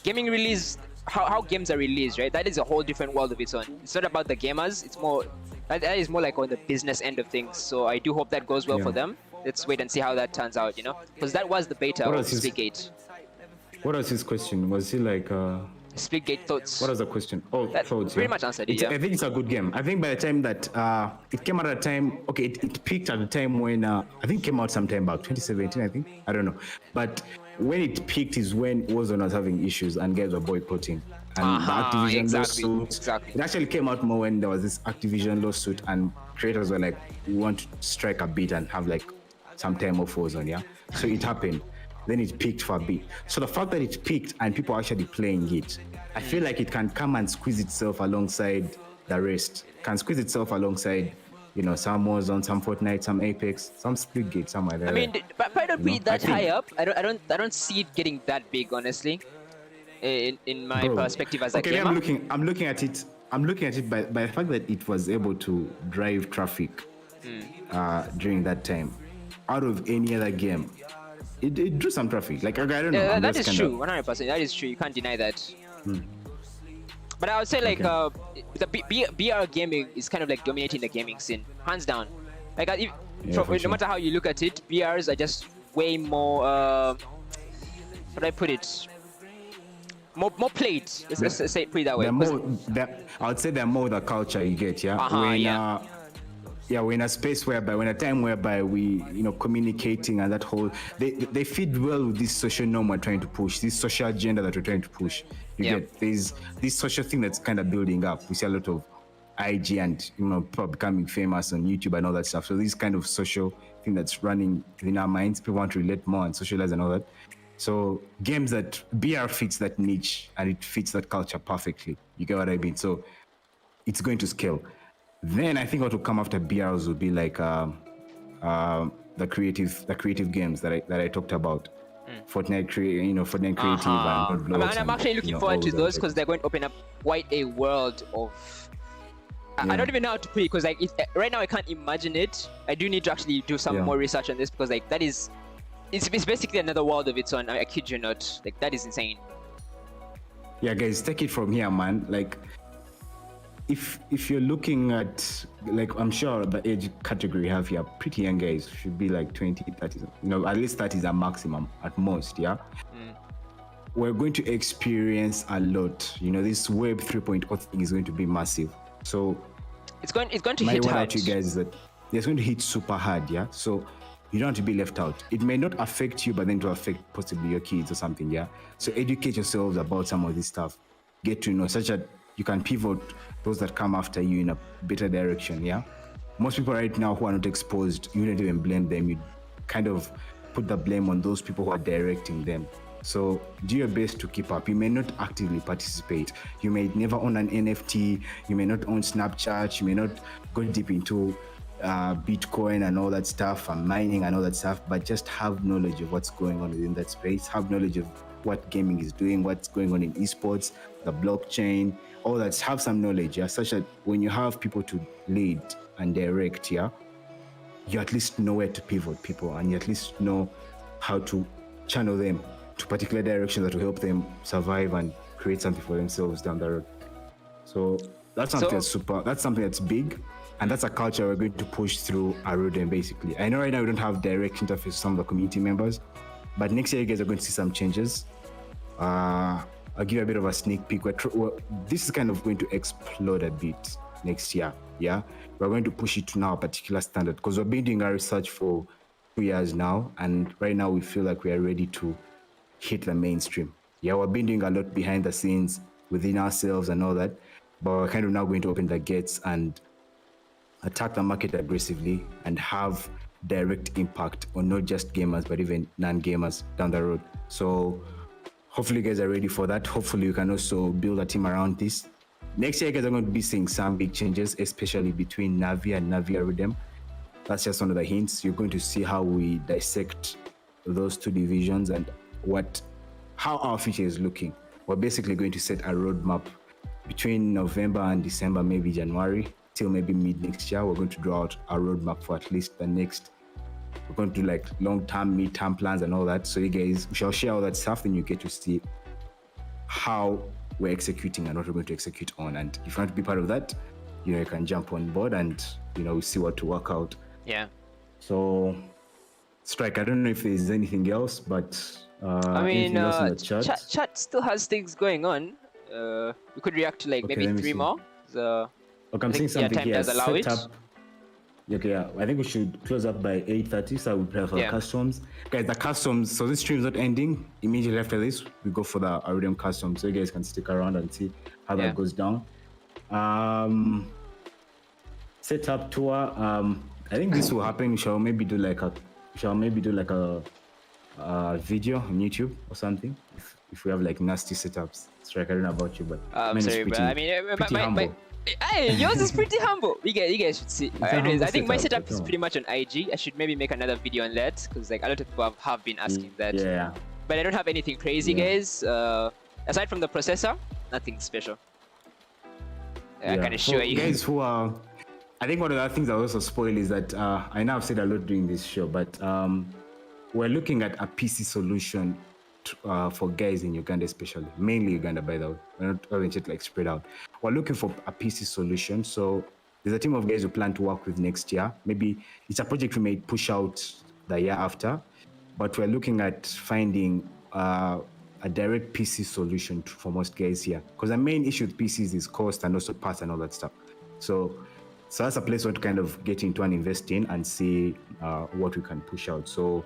B: release, how games are released, right? That is a whole different world of its own. It's not about the gamers. It's more that is more like on the business end of things. So I do hope that goes well for them. Let's wait and see how that turns out, you know, because that was the beta of Splitgate.
C: What was his question? Was he like
B: Splitgate thoughts?
C: What was the question? Oh, thoughts.
B: Pretty much answered it.
C: I think it's a good game. I think by the time that it came out at a time, it peaked at a time when I think it came out sometime about 2017. I think, I don't know, but when it peaked is when Warzone was having issues and guys were boycotting. And the Activision lawsuit. It actually came out more when there was this Activision lawsuit and creators were like, we want to strike a beat and have like some time off Warzone, yeah? So it happened. Then it peaked for a bit. So the fact that it peaked and people are actually playing it, I feel like it can come and squeeze itself alongside the rest. Can squeeze itself alongside, you know, some Warzone, some Fortnite, some Apex, some Splitgate, somewhere there.
B: I mean, but I don't put that high up. I don't see it getting that big, honestly. In my perspective as a gamer.
C: I'm looking at it by the fact that it was able to drive traffic during that time. Out of any other game, it drew some traffic. Like, I don't know.
B: That is true, 100%. That is true. You can't deny that. But I would say like the BR gaming is kind of like dominating the gaming scene, hands down. Like no matter how you look at it, BRs are just way more. How do I put it? More played. Let's say it, put it that way.
C: I would say they're more the culture you get, yeah. We're in a space whereby, we're in a time whereby we, you know, communicating and that whole, they fit well with this social norm we're trying to push, this social agenda that we're trying to push. You get, there's this social thing that's kind of building up. We see a lot of IG and, you know, people becoming famous on YouTube and all that stuff. So this kind of social thing that's running in our minds, people want to relate more and socialize and all that. So games that BR fits that niche and it fits that culture perfectly. You get what I mean? So it's going to scale. Then I think what will come after BRs will be like the creative games that I talked about. Fortnite creative and Roblox.
B: I'm actually looking forward to those because they're going to open up quite a world of. I don't even know how to put it because right now I can't imagine it. I do need to actually do some more research on this because that is. It's basically another world of its own. I kid you not. Like, that is insane.
C: Yeah, guys, take it from here, man. Like, if you're looking at, like, I'm sure the age category we have here, pretty young guys should be like 20, 30, at least 30 is a maximum at most, yeah? We're going to experience a lot. This Web 3.0 thing is going to be massive. So
B: it's going to hit hard.
C: You guys is that it's going to hit super hard, yeah? So you don't have to be left out. It may not affect you, but then to affect possibly your kids or something, yeah? So educate yourselves about some of this stuff. Get to know, such that you can pivot those that come after you in a better direction, yeah? Most people right now who are not exposed, you don't even blame them. You kind of put the blame on those people who are directing them. So do your best to keep up. You may not actively participate. You may never own an NFT. You may not own Snapchat. You may not go deep into Bitcoin and all that stuff and mining and all that stuff, but just have knowledge of what's going on within that space. Have knowledge of what gaming is doing, what's going on in esports, the blockchain, all that. Have some knowledge, yeah, such that when you have people to lead and direct, yeah, you at least know where to pivot people and you at least know how to channel them to particular directions that will help them survive and create something for themselves down the road. So that's something that's something that's big. And that's a culture we're going to push through Arudem, basically. I know right now we don't have direct interface with some of the community members, but next year you guys are going to see some changes. I'll give you a bit of a sneak peek. This is kind of going to explode a bit next year, yeah? We're going to push it to now a particular standard because we've been doing our research for 2 years now, and right now we feel like we are ready to hit the mainstream. Yeah, we've been doing a lot behind the scenes within ourselves and all that, but we're kind of now going to open the gates and attack the market aggressively and have direct impact on not just gamers but even non-gamers down the road. So hopefully you guys are ready for that. Hopefully you can also build a team around this. Next year you guys are going to be seeing some big changes, especially between Navvi and Navvi Arudem. That's just one of the hints. You're going to see how we dissect those two divisions and how our future is looking. We're basically going to set a roadmap between November and December, maybe January, till maybe mid next year. We're going to draw out a roadmap for at least we're going to do like long-term, mid-term plans and all that. So you guys, we shall share all that stuff, then you get to see how we're executing and what we're going to execute on. And if you want to be part of that, you can jump on board and, we see what to work out.
B: Yeah.
C: So, Stryk, I don't know if there's anything else, but
B: I mean,
C: else in the chat?
B: Chat still has things going on. We could react to maybe 3 more.
C: Okay, I'm seeing something here.
B: Does allow it.
C: Okay, yeah. I think we should close up by 8:30, so we prepare for customs. Guys, the customs, so this stream is not ending. Immediately after this, we go for the Arudem customs, so you guys can stick around and see how that goes down. Setup tour. I think this will happen. We shall maybe do like a video on YouTube or something. If we have like nasty setups. Stryk, I don't know about you, but
B: I'm sorry, but I mean, hey, yours is pretty humble. You guys should see. Anyways, I think my setup is pretty much on IG. I should maybe make another video on that because like a lot of people have been asking that.
C: Yeah.
B: But I don't have anything crazy, guys. Aside from the processor, nothing special. I can assure you
C: guys who are. I think one of the things I also spoil is that I know I've said a lot during this show, but we're looking at a PC solution for guys in Uganda, especially mainly Uganda, by the way. We're not having it like spread out. We're looking for a PC solution. So there's a team of guys we plan to work with next year. Maybe it's a project we may push out the year after, but we're looking at finding a direct PC solution for most guys here. Because the main issue with PCs is cost and also parts and all that stuff. So that's a place we want to kind of get into and invest in and see what we can push out. So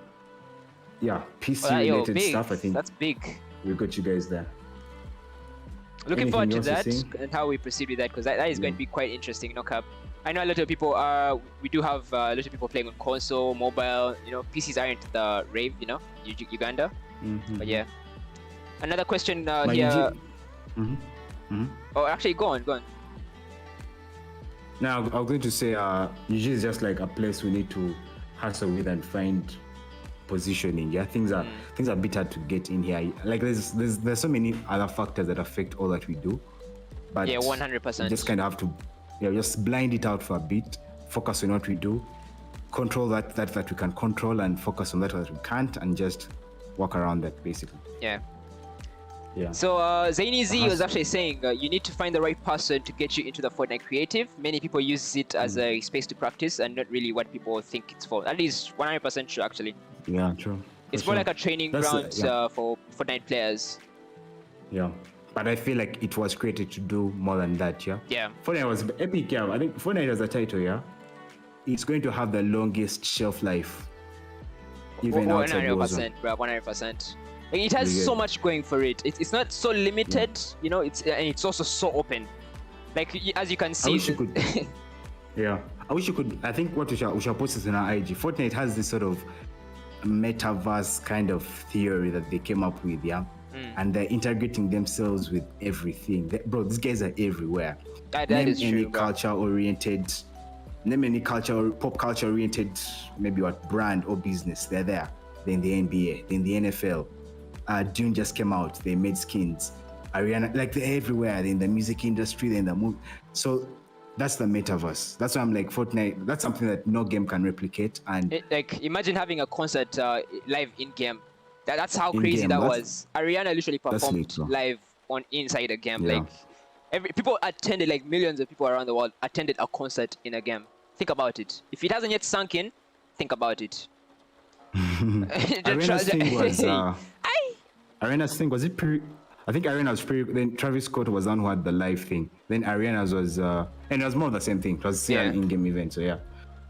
C: yeah, PC-related stuff, I think.
B: That's big.
C: We got you guys there.
B: Looking forward to that and how we proceed with that, because that is going to be quite interesting, no cap. I know a lot of people we do have a lot of people playing on console, mobile. You know, PCs aren't the rave. You know, Uganda. But yeah. Another question here. Oh, actually, go on.
C: Now, I was going to say, UG is just like a place we need to hustle with and find positioning. Yeah, things are a bit hard to get in here. Like there's so many other factors that affect all that we do. But
B: yeah, 100%.
C: You just kind of have to, just blind it out for a bit, focus on what we do, control that we can control, and focus on that we can't, and just work around that basically.
B: Yeah.
C: Yeah.
B: So Zaini Z was actually saying you need to find the right person to get you into the Fortnite creative. Many people use it as a space to practice and not really what people think it's for. That is 100% true, actually.
C: Yeah, true.
B: It's more like a training ground for Fortnite players.
C: Yeah, but I feel like it was created to do more than that. Yeah.
B: Yeah.
C: Fortnite was epic. Yeah, I think Fortnite as a title. Yeah, it's going to have the longest shelf life. Even
B: 100%, bro. 100%. It has so much going for it. It's not so limited, you know. It's also so open. Like as you can see.
C: I wish you could. Yeah, I wish you could. I think what we shall post this in our IG. Fortnite has this sort of metaverse kind of theory that they came up with, and they're integrating themselves with everything. Bro, these guys are everywhere.
B: That is true.
C: Any culture-oriented, name any pop culture-oriented, maybe what brand or business, they're there. They're in the NBA, they're in the NFL. Dune just came out. They made skins. Ariana, like they're everywhere. They're in the music industry. They're in the movie. So that's the metaverse. That's why I'm like Fortnite. That's something that no game can replicate. And
B: like imagine having a concert live in game. That's how crazy that was. Ariana literally performed live inside a game. Yeah. Like people attended, like millions of people around the world attended a concert in a game. Think about it. If it hasn't yet sunk in, think about it.
C: Arena's thing was. Arena's thing was it pre? I think Arena's pre. Then Travis Scott was on who had the live thing. Then Arena's was, and it was more of the same thing. It was an in-game event, so yeah.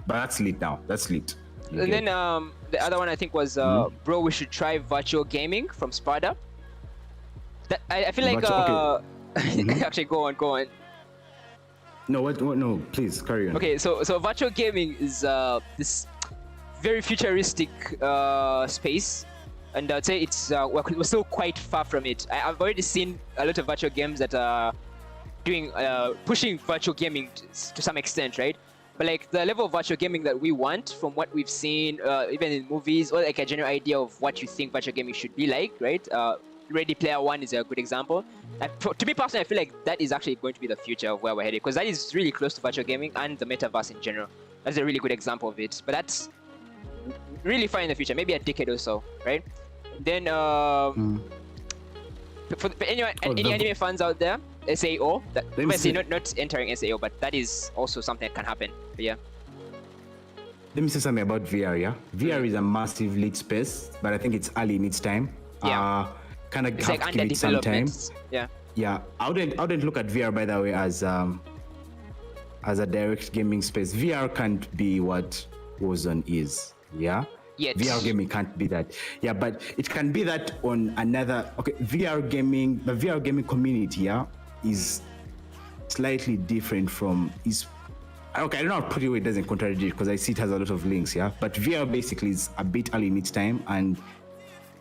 C: But that's lit now. That's lit.
B: And then the other one I think was, bro, we should try virtual gaming from Spada. That I feel like actually go on.
C: No, what? No, please carry on.
B: Okay, so virtual gaming is this very futuristic space. And I'd say it's we're still quite far from it. I've already seen a lot of virtual games that are doing pushing virtual gaming to some extent, right? But like the level of virtual gaming that we want from what we've seen, even in movies, or like a general idea of what you think virtual gaming should be like, right? Ready Player One is a good example. And to me personally, I feel like that is actually going to be the future of where we're headed, because that is really close to virtual gaming and the metaverse in general. That's a really good example of it. But that's really far in the future, maybe a decade or so, right? Then for anyone, any anime fans out there, SAO, obviously not entering SAO, but that is also something that can happen. But yeah.
C: Let me say something about VR. Yeah, VR is a massive lit space, but I think it's early in its time.
B: Yeah.
C: Kind of
B: it's
C: have
B: like
C: to give it some time.
B: Yeah.
C: Yeah. I wouldn't look at VR, by the way, as a direct gaming space. VR can't be what Warzone is. Yeah.
B: Yet.
C: VR gaming can't be that. Yeah, but it can be that on another. Okay, VR gaming, the VR gaming community, is slightly different from okay, I don't know how to put it where it doesn't contradict, because I see it has a lot of links, but VR basically is a bit early in its time, and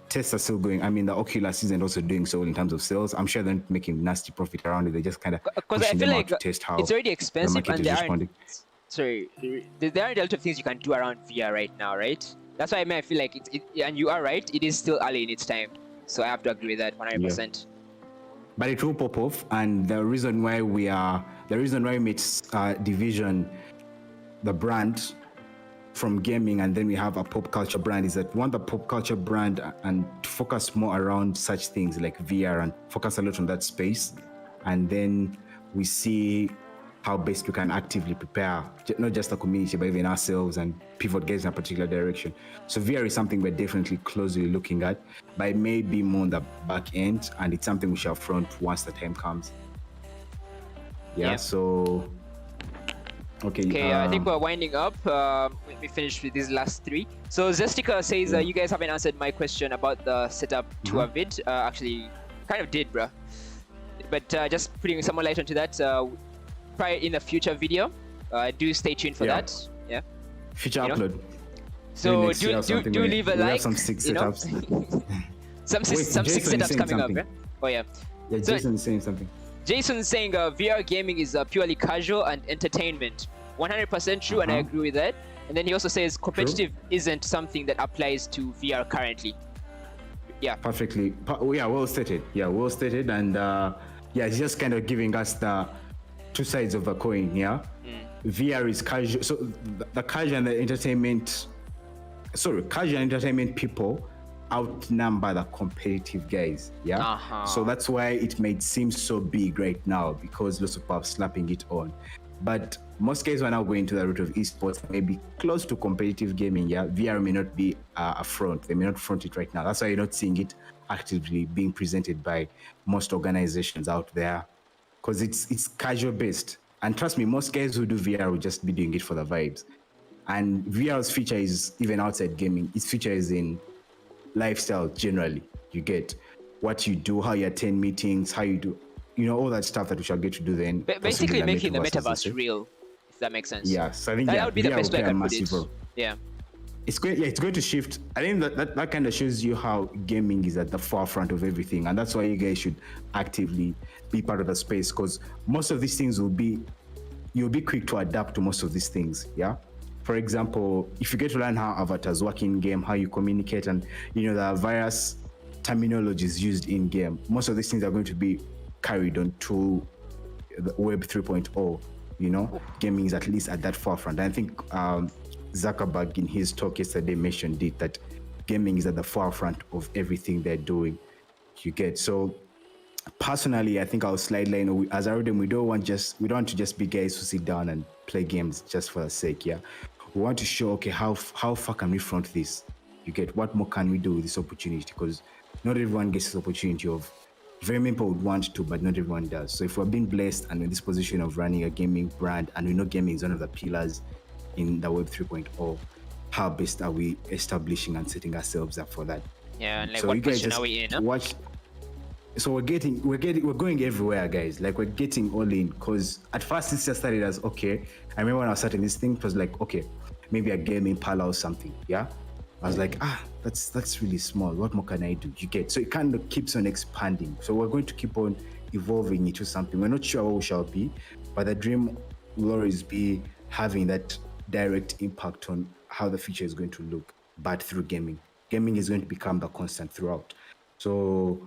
C: tests are still going. I mean, the Oculus isn't also doing so well in terms of sales. I'm sure they're not making nasty profit around it. They just kind of pushing them out to test how
B: it's already expensive,
C: the market is responding.
B: There aren't a lot of things you can do around VR right now, right? That's why I feel like and you are right, it is still early in its time. So I have to agree with that 100%.
C: Yeah. But it will pop off, and the reason why we made Division the brand from gaming, and then we have a pop culture brand, is that we want the pop culture brand and to focus more around such things like VR and focus a lot on that space, and then we see how best we can actively prepare, not just the community, but even ourselves, and pivot guys in a particular direction. So VR is something we're definitely closely looking at, but it may be more on the back end, and it's something we shall front once the time comes. Yeah. So, okay.
B: I think we're winding up. We finished with these last three. So Zestica says, you guys haven't answered my question about the setup to a vid. Actually, kind of did, bruh. But just putting some more light onto that, probably in a future video, do stay tuned for that. Yeah.
C: Future upload.
B: So do leave a like.
C: Some sick setups.
B: some sick setups coming up. Yeah? Oh yeah.
C: Yeah, Jason is saying something.
B: Jason's saying VR gaming is purely casual and entertainment. 100% true, and I agree with that. And then he also says competitive isn't something that applies to VR currently. Yeah.
C: Perfectly. Yeah, well stated. Yeah, well stated. And it's just kind of giving us the two sides of a coin. Yeah. VR is casual. So the casual and the entertainment. Casual entertainment people outnumber the competitive guys. Yeah. So that's why it may seem so big right now, because lots of people are slapping it on. But most guys are now going to the route of esports, maybe close to competitive gaming. Yeah, VR may not be a front. They may not front it right now. That's why you're not seeing it actively being presented by most organizations out there, because it's casual based. And trust me, most guys who do VR will just be doing it for the vibes. And VR's feature is even outside gaming. Its feature is in lifestyle generally. You get what you do, how you attend meetings, how you do, all that stuff that we shall get to do then.
B: Basically making the metaverse real, if that makes sense.
C: Yeah, so I think
B: that would be the best way I can put it. Yeah.
C: It's going to shift. I think that kind of shows you how gaming is at the forefront of everything. And that's why you guys should actively be part of the space, because most of these things you'll be quick to adapt to most of these things. Yeah. For example, if you get to learn how avatars work in game, how you communicate, and the various terminologies used in game, most of these things are going to be carried on to the Web 3.0. Gaming is at least at that forefront. And I think Zuckerberg in his talk yesterday mentioned it, that gaming is at the forefront of everything they're doing. You get so. Personally, I think our slide line, as Arudem, we don't want to just be guys who sit down and play games just for the sake. Yeah, we want to show, okay, how far can we front this? You get, what more can we do with this opportunity? Because not everyone gets this opportunity of. Very many people would want to, but not everyone does. So if we're being blessed and in this position of running a gaming brand, and we know gaming is one of the pillars in the Web 3.0, how best are we establishing and setting ourselves up for that?
B: Yeah, and like, so what position are we in?
C: Watch. So we're going everywhere, guys. Like, we're getting all in, because at first it just started as, okay, I remember when I was starting this thing, it was like, okay, maybe a gaming parlor or something. Yeah. I was like, that's really small. What more can I do? You get, so it kind of keeps on expanding. So we're going to keep on evolving into something. We're not sure what we shall be, but the dream will always be having that direct impact on how the future is going to look, but through gaming. Gaming is going to become the constant throughout. So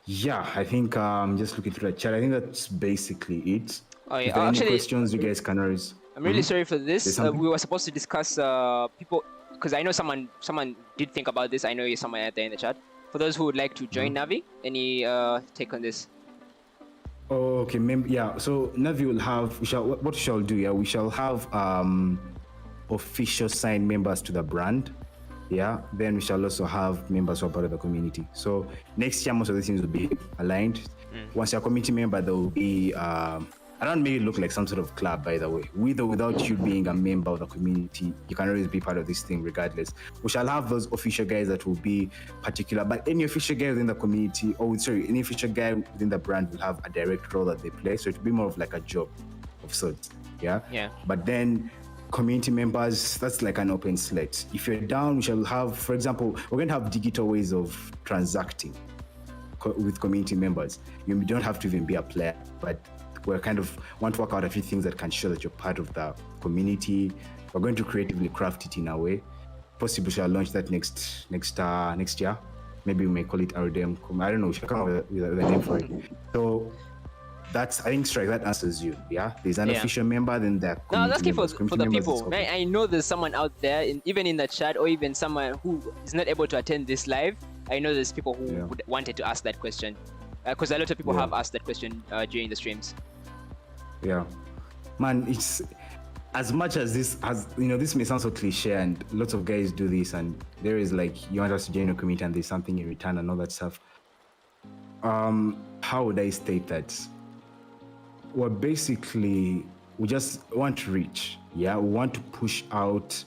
C: yeah, I think just looking through the chat, I think that's basically it.
B: Oh yeah,
C: if there are
B: actually,
C: any questions, you guys can always.
B: I'm really sorry for this. We were supposed to discuss people, because I know someone did think about this. I know you're someone out there in the chat. For those who would like to join Navvi, any take on this?
C: Oh, okay. Yeah. So Navvi will have. What we shall do? Yeah, we shall have official signed members to the brand. Yeah. Then we shall also have members who are part of the community. So next year, most of the things will be aligned. Once you're a community member, there will be. I don't make it look like some sort of club, by the way. With or without you being a member of the community, you can always be part of this thing regardless. We shall have those official guys that will be particular, but any official guy within the community, any official guy within the brand will have a direct role that they play. So it'll be more of like a job of sorts. Yeah.
B: Yeah.
C: But then community members, that's like an open slate. If you're down, we shall have, for example, we're going to have digital ways of transacting with community members. You don't have to even be a player, but we kind of want to work out a few things that can show that you're part of the community. We're going to creatively craft it in a way. Possibly shall launch that next year. Maybe we may call it Arudem. I don't know. We shall come up with a name for it. So that's, I think, Stryk, that answers you. Yeah, there's an official member, then there.
B: No, I was asking for the people. I know there's someone out there, even in the chat, or even someone who is not able to attend this live. I know there's people who wanted to ask that question, because a lot of people have asked that question during the streams. Yeah,
C: man, it's as much as this this may sound so cliche, and lots of guys do this, and there is like, you want us to join a community and there's something in return and all that stuff. How would I state that? Well, basically, we just want to reach. Yeah, we want to push out.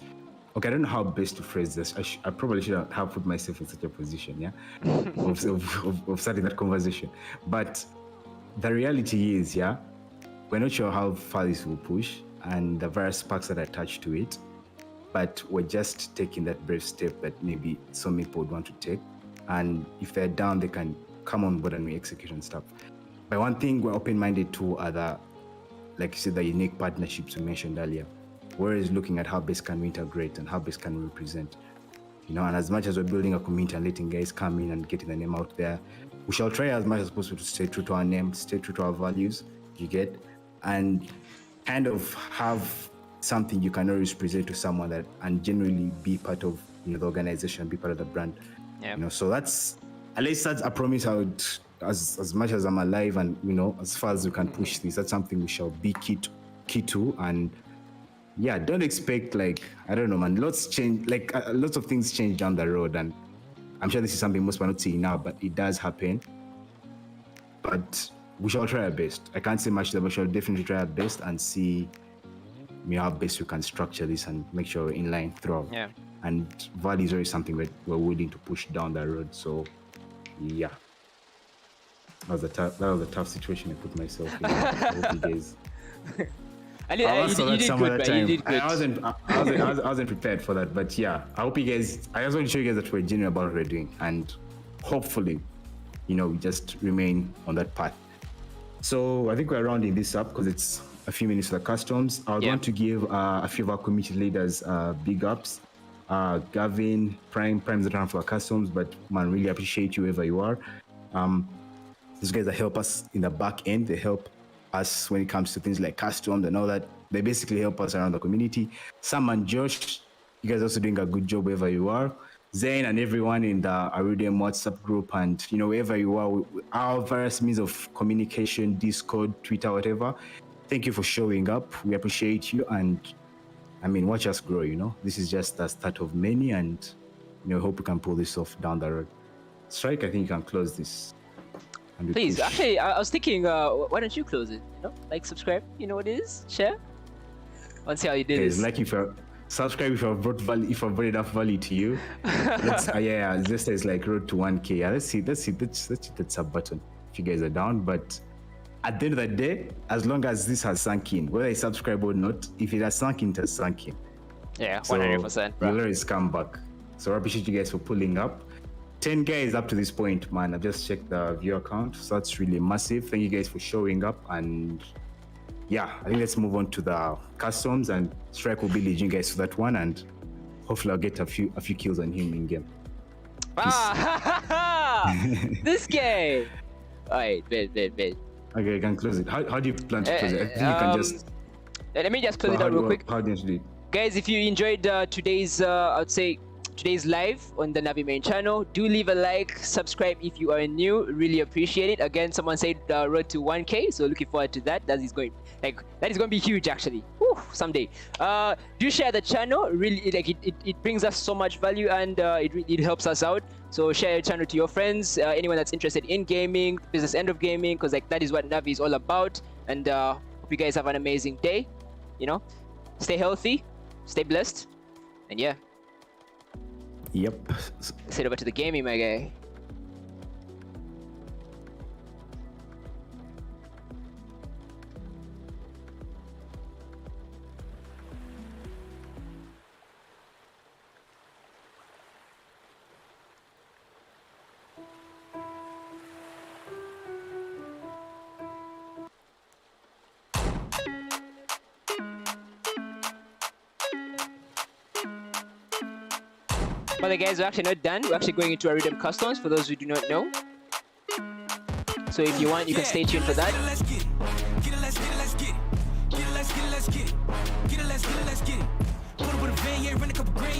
C: Okay, I don't know how best to phrase this. I probably should have put myself in such a position, yeah, of starting that conversation. But the reality is, yeah, we're not sure how far this will push. and the various packs that are attached to it. But we're just taking that brave step that maybe some people would want to take. And if they're down, they can come on board and we execution stuff. But one thing we're open-minded to are the, like you said, the unique partnerships we mentioned earlier. We're always looking at how best can we integrate and how best can we represent. You know, and as much as we're building a community and letting guys come in and getting the name out there, we shall try as much as possible to stay true to our name, stay true to our values, you get, and kind of have something you can always present to someone that and generally be part of, you know, the organization, be part of the brand.
B: Yeah.
C: You know, so that's at least that's a promise I would, as much as I'm alive and, you know, as far as we can push this, that's something we shall be key to. And yeah, don't expect, like, I don't know, man, lots change, like lots of things change down the road, and I'm sure this is something most people are not seeing now, but it does happen. But we shall try our best. I can't say much there, but we shall definitely try our best and see, you know, how best we can structure this and make sure we're in line throughout.
B: Yeah.
C: And value is always something that we're willing to push down the road. So yeah, that was a tough situation I put myself in. I hope you guys.
B: You did good, man. You did good.
C: I wasn't prepared for that, but yeah, I hope you guys. I just want to show you guys that we're genuine about what we're doing, and hopefully, you know, we just remain on that path. So I think we're rounding this up because it's a few minutes for the customs. I would want to give a few of our community leaders big ups. Gavin, Prime's the run for our customs, but man, really appreciate you wherever you are. These guys that help us in the back end. They help us when it comes to things like customs and all that. They basically help us around the community. Sam and Josh, you guys are also doing a good job wherever you are. Zayn and everyone in the Arudem WhatsApp group, and you know, wherever you are, our various means of communication, Discord, Twitter, whatever. Thank you for showing up. We appreciate you, and I mean, watch us grow. You know, this is just the start of many, and you know, hope we can pull this off down the road. Stryk, I think you can close this.
B: Please, actually, I was thinking, why don't you close it? You know, like, subscribe. You know what it is. Share. Let's see how you do this.
C: Like, if you're subscribe, if I've brought value, if I've brought enough value to you. Yeah, just as like road to 1K. Yeah, let's see that sub button if you guys are down. But at the end of the day, as long as this has sunk in, whether you subscribe or not, if it has sunk in, it has sunk in.
B: Yeah, 100%.
C: You'll always come back. So I appreciate you guys for pulling up. 10 guys up to this point, man. I've just checked the viewer count, so that's really massive. Thank you guys for showing up, and yeah, I think let's move on to the customs, and Stryk will be leading you guys to that one, and hopefully I'll get a few kills on him in game.
B: This game. Alright, wait.
C: Okay, you can close it. How do you plan to close it? I think you can just.
B: Let me just close it out real quick.
C: How do you do it?
B: Guys, if you enjoyed today's, I'd say, today's live on the Navvi main channel, do leave a like, subscribe if you are new. Really appreciate it. Again, someone said road to 1K, so looking forward to that. That is going to be huge, actually. Woo, someday. Do share the channel. Really, like it brings us so much value, and it helps us out. So share your channel to your friends, anyone that's interested in gaming, business end of gaming, because like that is what Navvi is all about. And hope you guys have an amazing day. You know, stay healthy, stay blessed, and yeah.
C: Yep.
B: Let's head over to the gaming, my guy. But the guys, we're actually not done. We're actually going into Arudem Customs, for those who do not know. So if you want, you can stay tuned for that.